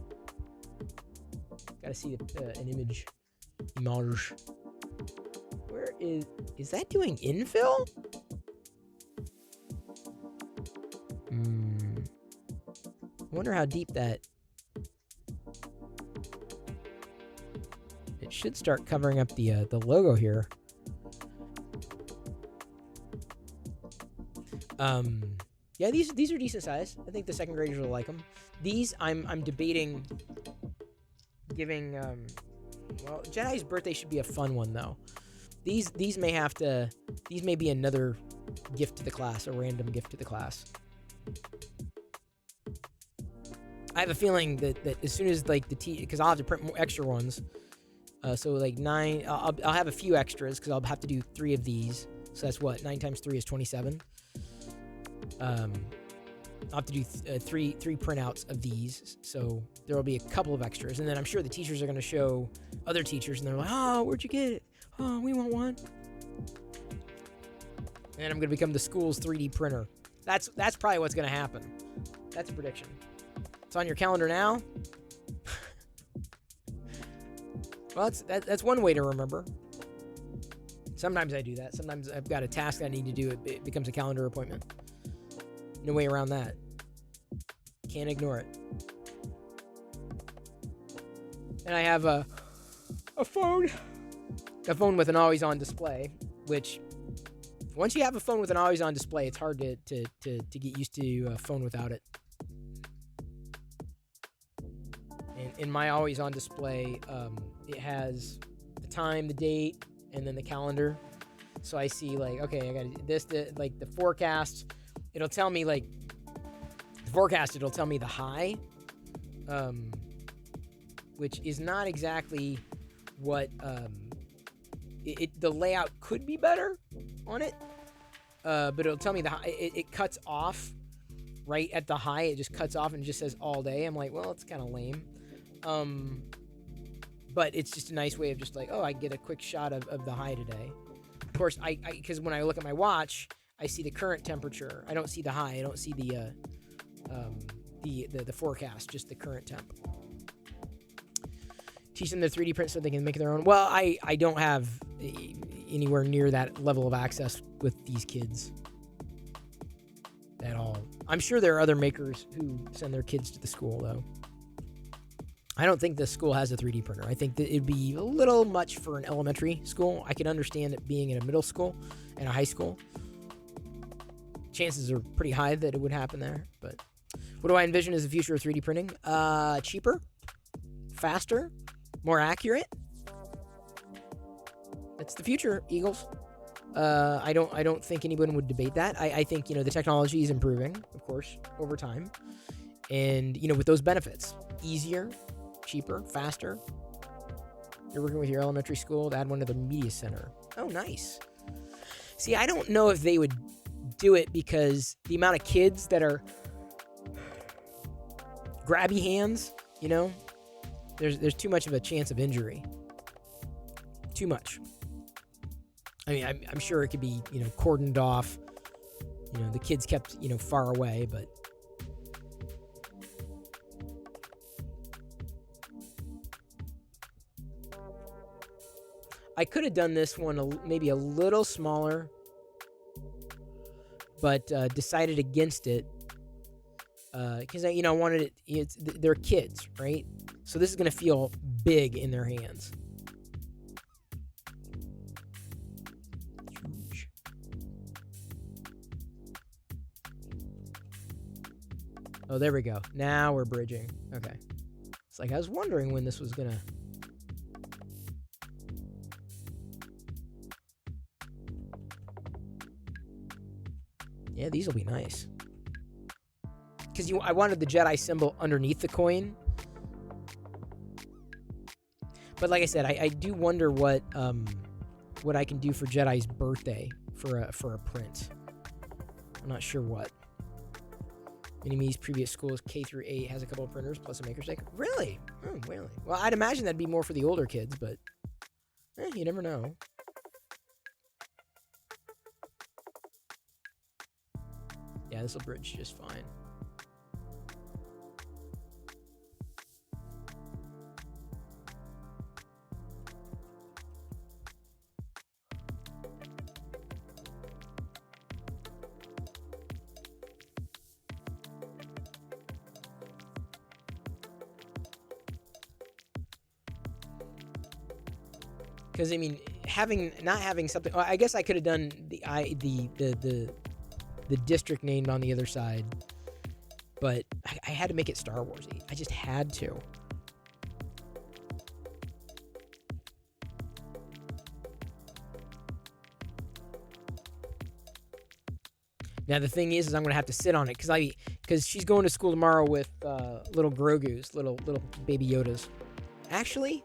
Gotta see an image. Where is that doing infill? I wonder how deep that. It should start covering up the logo here. Yeah, these are decent size. I think the second graders will like them. These I'm debating giving. Well, Jedi's birthday should be a fun one though. These may be another gift to the class, a random gift to the class. I have a feeling that as soon as like because I'll have to print more extra ones. So like 9, I'll have a few extras because I'll have to do 3 of these. So that's what 9 times 3 is 27. I'll have to do 3 printouts of these, so there will be a couple of extras, and then I'm sure the teachers are going to show other teachers, and they're like, "Oh, where'd you get it? Oh, we want one." And I'm going to become the school's 3D printer. That's probably what's going to happen. That's a prediction. It's on your calendar now. Well, that's one way to remember. Sometimes I do that. Sometimes I've got a task I need to do. It becomes a calendar appointment. No way around that. Can't ignore it. And I have a phone with an always-on display, which once you have a phone with an always-on display, it's hard to get used to a phone without it. And in my always-on display, it has the time, the date, and then the calendar. So I see like, okay, I got this, like the forecast. It'll tell me like the forecast. It'll tell me the high, which is not exactly what the layout could be better on it, but it'll tell me it cuts off right at the high. It just cuts off and just says all day. I'm like, well, it's kind of lame. But it's just a nice way of just like, oh, I get a quick shot of the high today. Of course, because when I look at my watch, I see the current temperature. I don't see the high. I don't see the forecast, just the current temp. Teach them the 3D print so they can make their own. Well, I don't have anywhere near that level of access with these kids at all. I'm sure there are other makers who send their kids to the school, though. I don't think the school has a 3D printer. I think that it'd be a little much for an elementary school. I can understand it being in a middle school and a high school. Chances are pretty high that it would happen there. But what do I envision as the future of 3D printing? Cheaper, faster, more accurate. That's the future, Eagles. I don't think anyone would debate that. I think, the technology is improving, of course, over time. And, with those benefits, easier, cheaper, faster. You're working with your elementary school to add one to the media center. Oh, nice. See, I don't know if they would do it because the amount of kids that are grabby hands, there's too much of a chance of injury. Too much. I mean, I'm sure it could be, cordoned off. The kids kept, far away, but I could have done this one maybe a little smaller, but decided against it because I wanted it. They're kids, right? So this is gonna feel big in their hands. Huge. Oh, there we go. Now we're bridging. Okay. It's like I was wondering when this was gonna. Yeah, these will be nice. Because I wanted the Jedi symbol underneath the coin. But like I said, I do wonder what I can do for Jedi's birthday for a print. I'm not sure what. Mini-Me's previous schools, K through 8, has a couple of printers plus a maker's deck. Really? Oh, really? Well, I'd imagine that'd be more for the older kids, but you never know. Yeah, this will bridge just fine. Because I mean, not having something. Well, I guess I could have done the district named on the other side, but I had to make it Star Warsy. I just had to. Now the thing is I'm gonna have to sit on it because she's going to school tomorrow with little Grogu's, little baby Yodas. Actually,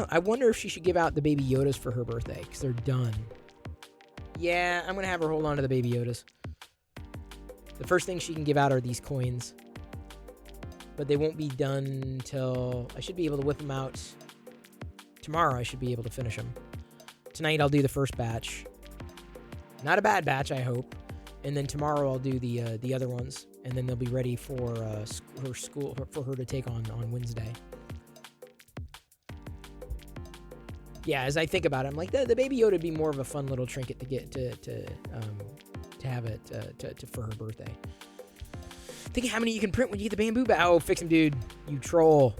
I wonder if she should give out the baby Yodas for her birthday because they're done. Yeah, I'm gonna have her hold on to the baby Yodas. The first thing she can give out are these coins, but they won't be done till I should be able to whip them out tomorrow. I should be able to finish them tonight. I'll do the first batch, not a bad batch, I hope, and then tomorrow I'll do the other ones, and then they'll be ready for her school for her to take on Wednesday. Yeah, as I think about it, I'm like the baby Yoda would be more of a fun little trinket to get to have it for her birthday. Thinking how many you can print when you get the bamboo bat. Oh, fix him, dude! You troll.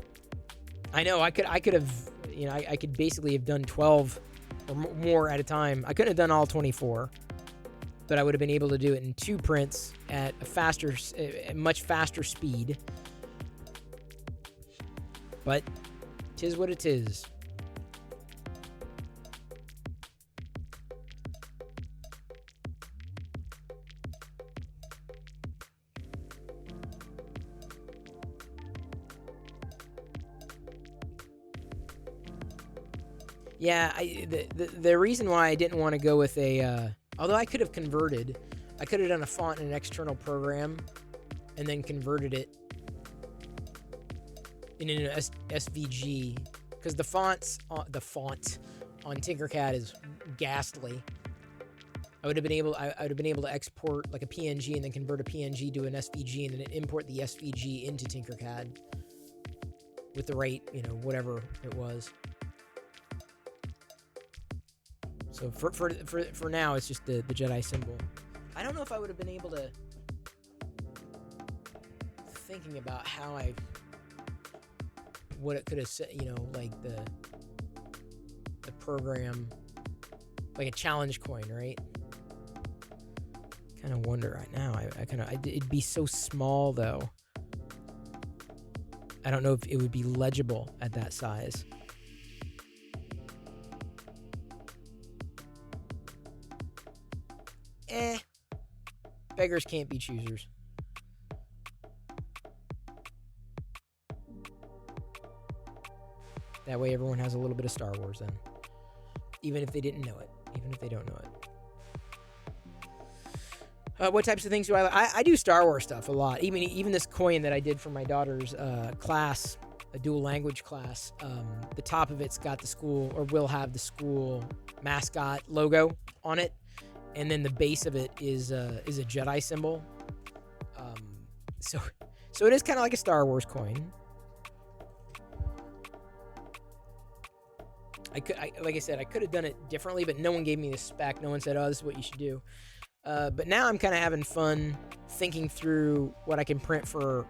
I know. I could have. I could basically have done 12 or more at a time. I couldn't have done all 24, but I would have been able to do it in 2 prints at a much faster speed. But 'tis what it is. Yeah, the reason why I didn't want to go with a, although I could have converted, I could have done a font in an external program, and then converted it in an SVG, because the font on Tinkercad is ghastly. I would have been able to export like a PNG and then convert a PNG to an SVG and then import the SVG into Tinkercad with the right, whatever it was. So for now, it's just the Jedi symbol. I don't know if I would have been able to. Thinking about what it could have said, like the program, like a challenge coin, right? Kind of wonder right now. It'd be so small though. I don't know if it would be legible at that size. Beggars can't be choosers. That way everyone has a little bit of Star Wars then. Even if they didn't know it. Even if they don't know it. What types of things do I like? I do Star Wars stuff a lot. Even this coin that I did for my daughter's class, a dual language class, the top of it's got the school, or will have the school mascot logo on it. And then the base of it is a Jedi symbol. So it is kind of like a Star Wars coin. Like I said, I could have done it differently, but no one gave me the spec. No one said, "Oh, this is what you should do." But now I'm kind of having fun thinking through what I can print for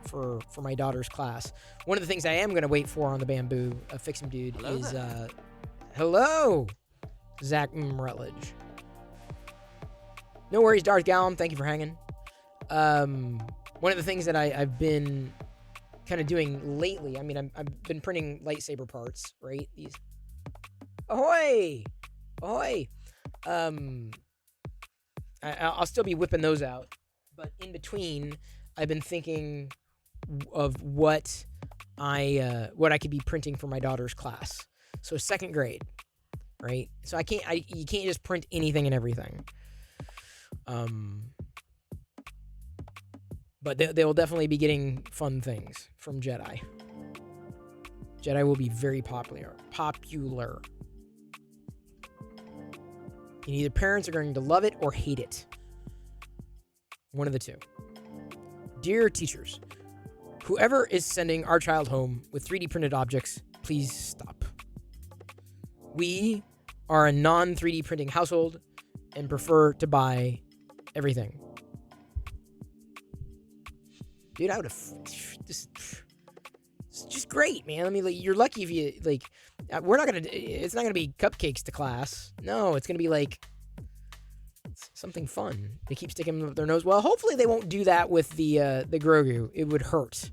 my daughter's class. One of the things I am going to wait for on the Bamboo Fix'em Dude is hello, Zach Rutledge. No worries, Darth Gallum. Thank you for hanging. One of the things that I've been kind of doing lately, I've been printing lightsaber parts, right? These. Ahoy! Ahoy! I'll still be whipping those out, but in between, I've been thinking of what I could be printing for my daughter's class. So 2nd grade, right? So you can't just print anything and everything. But they will definitely be getting fun things from Jedi. Jedi will be very popular. And either parents are going to love it or hate it. One of the two. Dear teachers, whoever is sending our child home with 3D printed objects, please stop. We are a non-3D printing household and prefer to buy everything. Dude, I would have... It's just great, man. You're lucky if you, it's not going to be cupcakes to class. No, it's going to be, something fun. They keep sticking them up their nose. Well, hopefully they won't do that with the Grogu. It would hurt.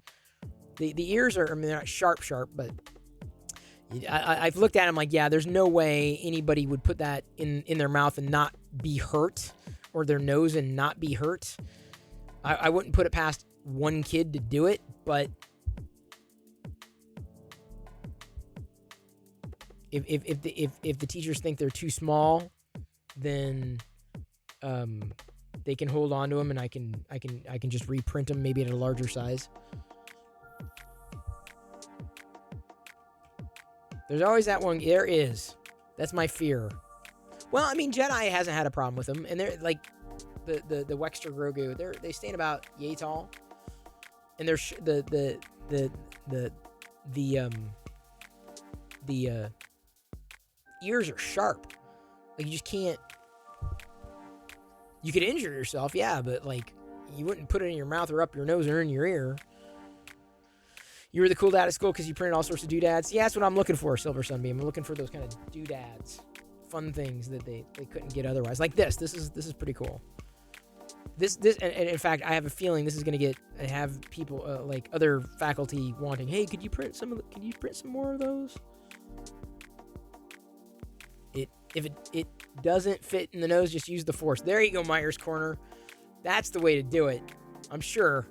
The ears are, they're not sharp, but I've looked at them there's no way anybody would put that in their mouth and not be hurt, or their nose and not be hurt. I wouldn't put it past one kid to do it, but if the teachers think they're too small, then they can hold on to them, and I can just reprint them maybe at a larger size. There's always that one. There is. That's my fear. Well, Jedi hasn't had a problem with them, and they're the Wexter Grogu. They stand about yay tall, and they're the ears are sharp. You just can't. You could injure yourself, yeah, but you wouldn't put it in your mouth or up your nose or in your ear. You were the cool dad at school because you printed all sorts of doodads. Yeah, that's what I'm looking for, Silver Sunbeam. I'm looking for those kind of doodads, fun things that they couldn't get otherwise. Like this. This is pretty cool. This and in fact, I have a feeling this is going to have people other faculty wanting. Hey, could you print some more of those? If it doesn't fit in the nose, just use the Force. There you go, Myers Corner. That's the way to do it. I'm sure.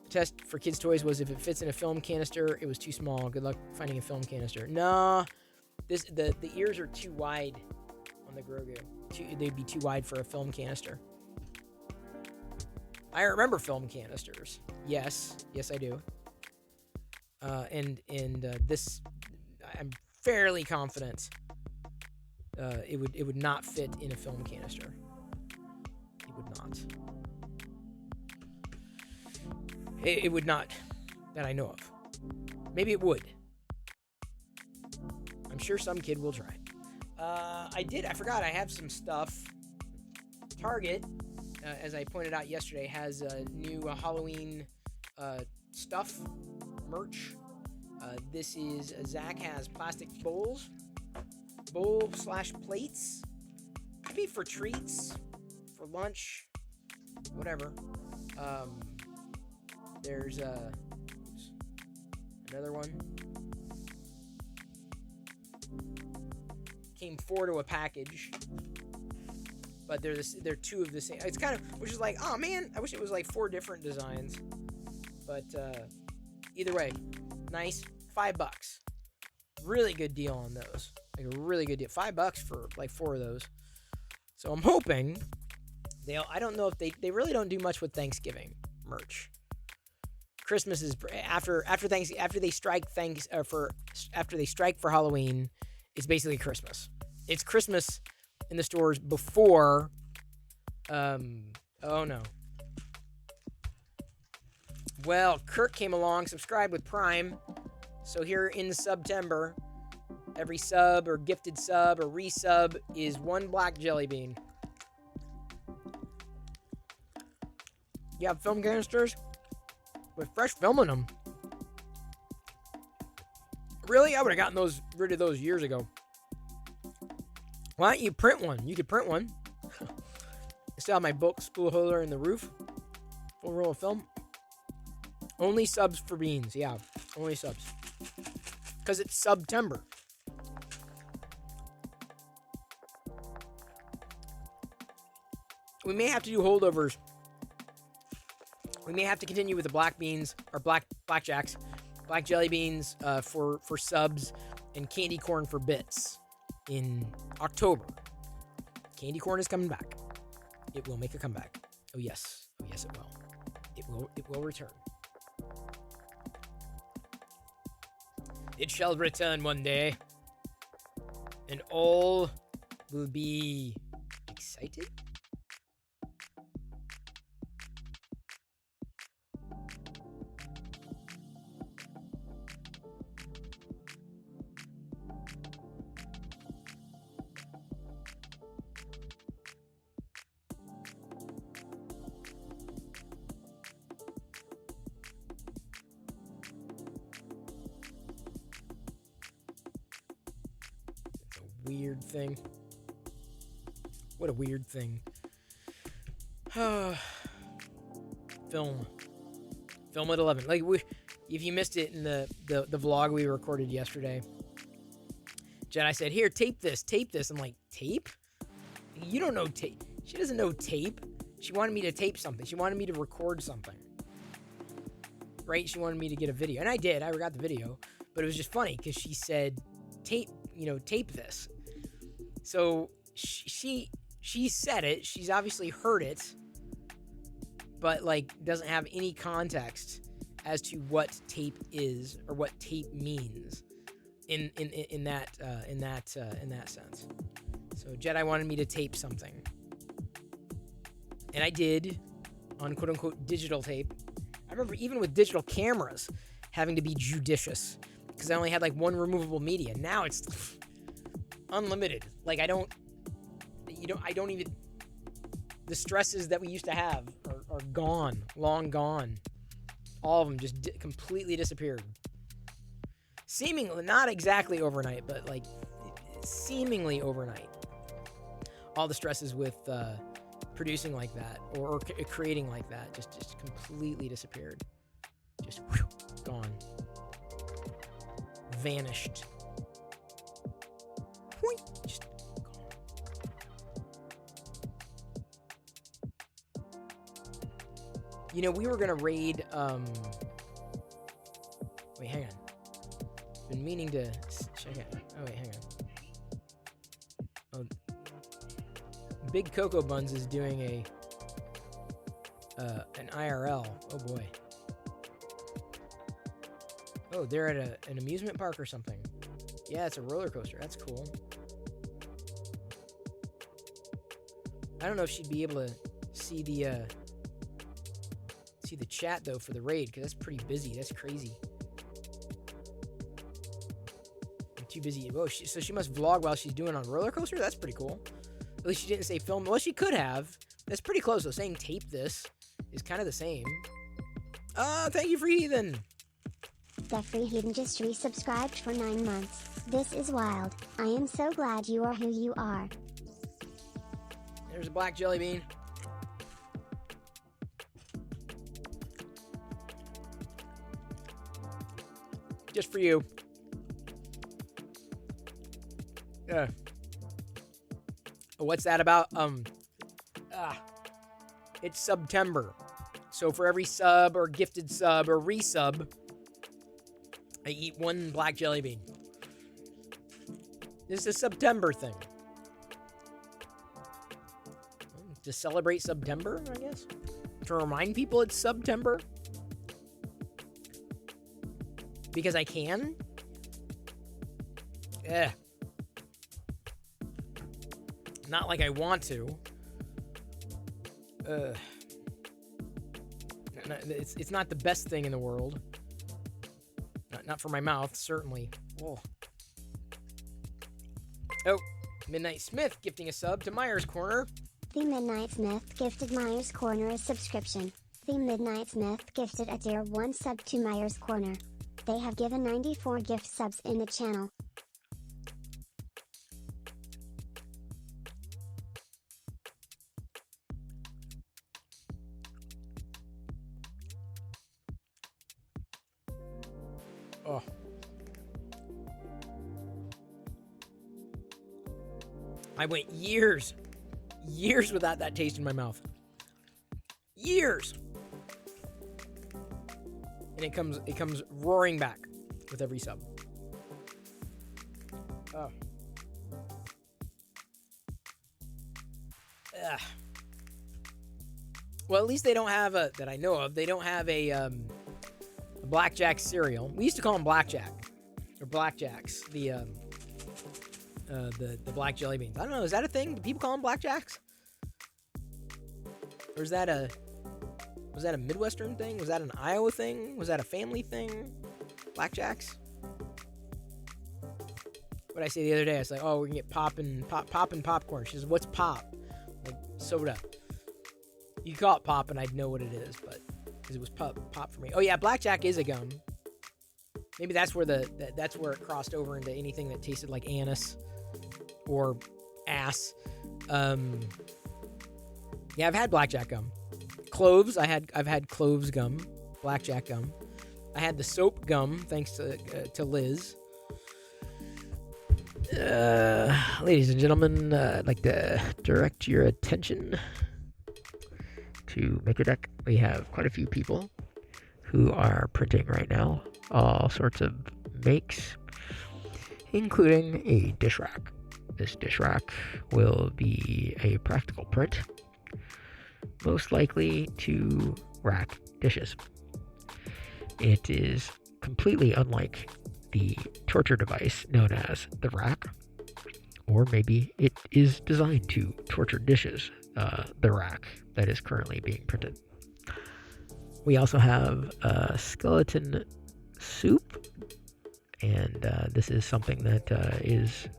The test for kids' toys was if it fits in a film canister, it was too small. Good luck finding a film canister. No, The ears are too wide on the Grogu. They'd be too wide for a film canister. I remember film canisters. Yes, I do. This, I'm fairly confident it would not fit in a film canister. It would not. It would not, that I know of. Maybe it would. I'm sure some kid will try. I forgot I have some stuff. Target, as I pointed out yesterday, has a new Halloween stuff merch. This is, Zach has plastic bowl/plates. Could be for treats, for lunch, whatever. There's another one. Came 4 to a package, but they're 2 of the same. It's kind of, which is like, oh man, I wish it was like 4 different designs. But either way, nice. $5. Really good deal on those. Like a really good deal. $5 for like 4 of those. So I'm hoping I don't know if they really don't do much with Thanksgiving merch. Christmas is after they strike for Halloween, it's basically Christmas. It's Christmas in the stores before oh no. Well, Kirk came along, subscribed with Prime. So here in September, every sub or gifted sub or resub is 1 black jelly bean. You have film canisters with fresh film in them. Really? I would have gotten rid of those years ago. Why don't you print one? You could print one. I still have my book spool holder in the roof. Full roll of film. Only subs for beans. Yeah, only subs. Because it's September. We may have to do holdovers. We may have to continue with the black beans or blackjacks, black jelly beans for subs, and candy corn for bits in October. Candy corn is coming back. It will make a comeback. Oh yes, it will. It will return. It shall return one day, and all will be excited. Weird thing. What a weird thing. Film at 11. Like, if you missed it in the vlog we recorded yesterday, Jedi said, "Here, tape this." I'm like, tape? You don't know tape. She doesn't know tape. She wanted me to tape something. She wanted me to record something. Right? She wanted me to get a video. And I did. I got the video. But it was just funny because she said, tape this. So she said it. She's obviously heard it, but like doesn't have any context as to what tape is or what tape means in that sense. So Jedi wanted me to tape something, and I did on quote unquote digital tape. I remember even with digital cameras having to be judicious because I only had like 1 removable media. Now it's unlimited. Like I don't even, the stresses that we used to have are gone, long gone. All of them just completely disappeared. Seemingly, not exactly overnight, but like seemingly overnight. All the stresses with producing like that or creating like that just completely disappeared. Just whew, gone. Vanished. Just gone. You know, we were gonna raid. Wait, hang on. Been meaning to check it. Oh wait, hang on. Big Cocoa Buns is doing an IRL. Oh boy. Oh, they're at an amusement park or something. Yeah, it's a roller coaster. That's cool. I don't know if she'd be able to see the chat though for the raid, because that's pretty busy. That's crazy. I'm too busy. Oh, so she must vlog while she's doing on roller coaster. That's pretty cool. At least she didn't say film. Well, she could have. That's pretty close though. Saying tape this is kind of the same. Thank you, Free Heathen. The Free Heathen just resubscribed for 9 months. This is wild. I am so glad you are who you are. There's a black jelly bean. Just for you. Yeah. What's that about? It's September. So for every sub or gifted sub or resub, I eat one black jelly bean. This is a September thing. To celebrate September, I guess. To remind people it's September. Because I can. Not like I want to. It's not the best thing in the world. Not for my mouth, certainly. Whoa. Oh, Midnight Smith gifting a sub to Myers Corner. The Midnight Smith gifted Myers Corner a subscription. The Midnight Smith gifted a tier 1 sub to Myers Corner. They have given 94 gift subs in the channel. Oh. I went years without that taste in my mouth. Years. And it comes roaring back with every sub. Oh. Ugh. Well, at least they don't have that I know of. They don't have a Blackjack cereal. We used to call them Blackjack or Blackjacks. The black jelly beans. I don't know. Is that a thing? Do people call them Blackjacks? Or was that a Midwestern thing? Was that an Iowa thing? Was that a family thing? Blackjacks? What did I say the other day? I was like, oh, we're gonna get poppin' popcorn. She says, what's pop? Like soda. You call it pop and I'd know what it is, but because it was pop for me. Oh yeah, Blackjack is a gum. Maybe that's where that's where it crossed over into anything that tasted like anise or ass. Yeah, I've had Blackjack gum. Cloves, I've had cloves gum, Blackjack gum. I had the soap gum, thanks to Liz. Ladies and gentlemen, I'd like to direct your attention to MakerDeck. We have quite a few people who are printing right now, all sorts of makes, including a dish rack. This dish rack will be a practical print, most likely to rack dishes. It is completely unlike the torture device known as the rack, or maybe it is designed to torture dishes, the rack that is currently being printed. We also have skeleton soup, and this is something that is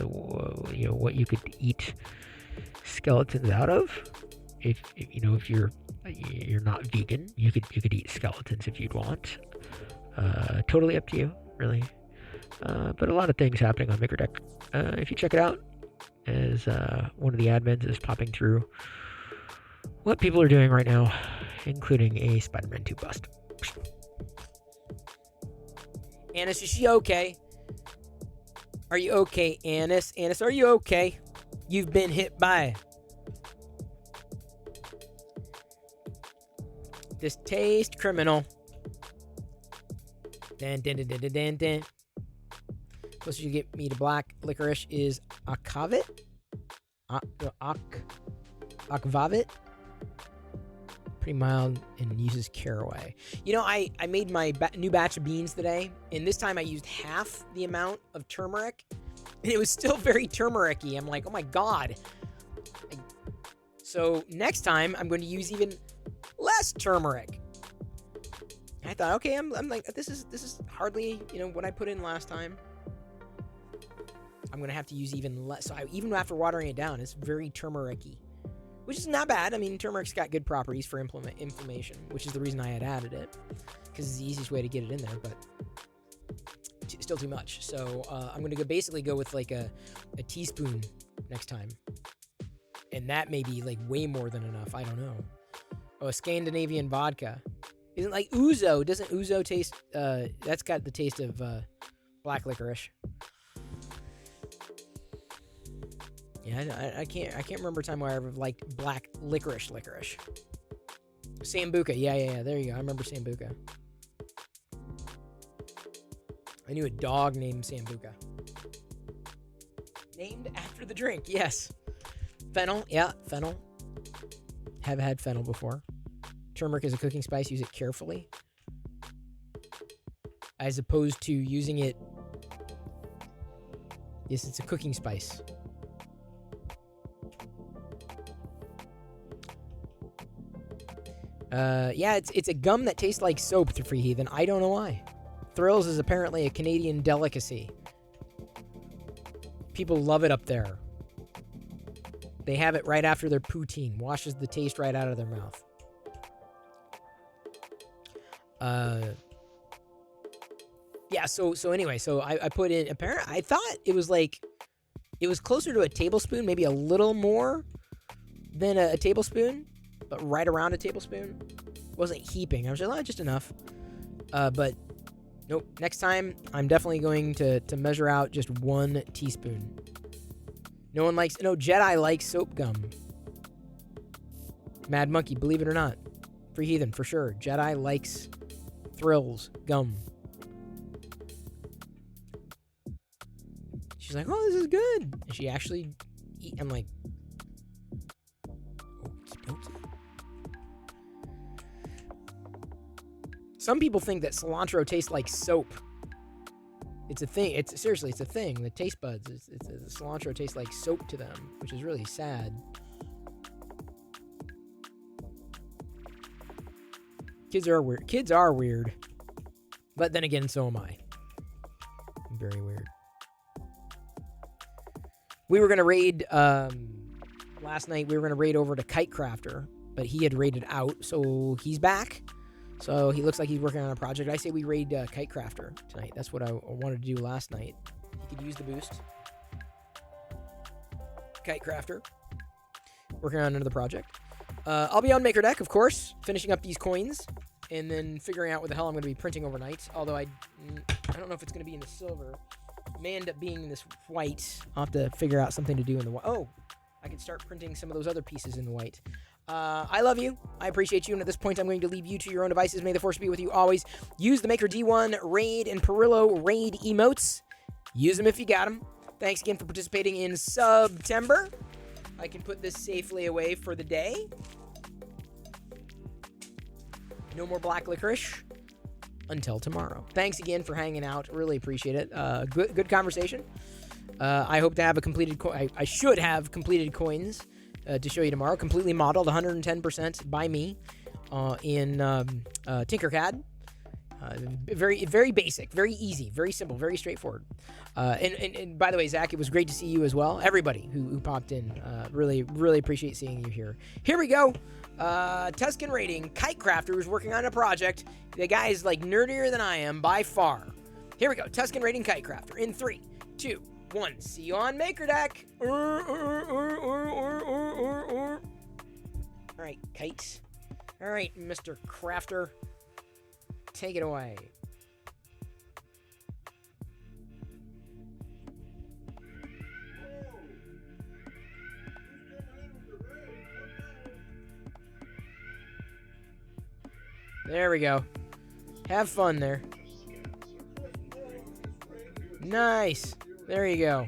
what you could eat skeletons out of. If you're not vegan, you could eat skeletons if you'd want. Totally up to you, really. But a lot of things happening on MakerDeck. If you check it out, as one of the admins is popping through what people are doing right now, including a Spider-Man 2 bust. Annis, is she okay? Are you okay, Annis? Annis, are you okay? You've been hit by this taste criminal. Dan. Closest you get me to black licorice is Akavit. Aquavit. Pretty mild and uses caraway. You know, I made my new batch of beans today, and this time I used half the amount of turmeric, and it was still very turmeric-y. I'm like, oh my god. So next time I'm going to use even less turmeric. I thought, okay, I'm like, this is hardly, you know, what I put in last time. I'm going to have to use even less. So even after watering it down, it's very turmeric-y. Which is not bad. I mean, turmeric's got good properties for inflammation, which is the reason I had added it. Because it's the easiest way to get it in there, but still too much. So I'm going to basically go with like a teaspoon next time. And that may be like way more than enough. I don't know. Oh, a Scandinavian vodka. Isn't like ouzo. Doesn't ouzo taste... that's got the taste of black licorice. Yeah, I can't remember a time where I ever liked black licorice. Sambuca, yeah, there you go. I remember Sambuca. I knew a dog named Sambuca. Named after the drink, yes. Fennel, yeah, fennel. Have had fennel before. Turmeric is a cooking spice. Use it carefully. As opposed to using it... Yes, it's a cooking spice. Yeah, it's a gum that tastes like soap to Free Heathen. I don't know why. Thrills is apparently a Canadian delicacy. People love it up there. They have it right after their poutine. Washes the taste right out of their mouth. Yeah, so anyway, so I put in... Apparently, I thought it was like... It was closer to a tablespoon, maybe a little more than a tablespoon. But right around a tablespoon. Wasn't heaping. I was like, oh, just enough. But nope. Next time, I'm definitely going to measure out just 1 teaspoon. No, Jedi likes soap gum. Mad Monkey, believe it or not. Free Heathen, for sure. Jedi likes Thrills gum. She's like, oh, this is good. And she actually I'm like, some people think that cilantro tastes like soap. It's a thing. Seriously, it's a thing. The taste buds, cilantro tastes like soap to them, which is really sad. Kids are weird. Kids are weird. But then again, so am I. I'm very weird. We were going to raid, last night, we were going to raid over to Kite Crafter, but he had raided out, so he's back. So he looks like he's working on a project. I say we raid Kite Crafter tonight. That's what I wanted to do last night. He could use the boost. Kite Crafter. Working on another project. I'll be on Maker Deck, of course, finishing up these coins, and then figuring out what the hell I'm going to be printing overnight. Although I don't know if it's going to be in the silver. It may end up being in this white. I'll have to figure out something to do in the white. Oh, I can start printing some of those other pieces in the white. I love you. I appreciate you. And at this point, I'm going to leave you to your own devices. May the force be with you always. Use the Maker D1 Raid and Perillo Raid emotes. Use them if you got them. Thanks again for participating in September. I can put this safely away for the day. No more black licorice until tomorrow. Thanks again for hanging out. Really appreciate it. Good conversation. I hope to have a completed I should have completed coins to show you tomorrow. Completely modeled, 110% by me in Tinkercad. Very, very basic, very easy, very simple, very straightforward. And by the way, Zach, it was great to see you as well. Everybody who popped in, really, really appreciate seeing you here. Here we go. Tuscan Raiding, Kite Crafter is working on a project. The guy is like nerdier than I am by far. Here we go. Tuscan Raiding, Kite Crafter in 3, 2, 1. See you on Maker Deck. All right, Kite. All right, Mr. Crafter. Take it away. There we go. Have fun there. Nice. There you go.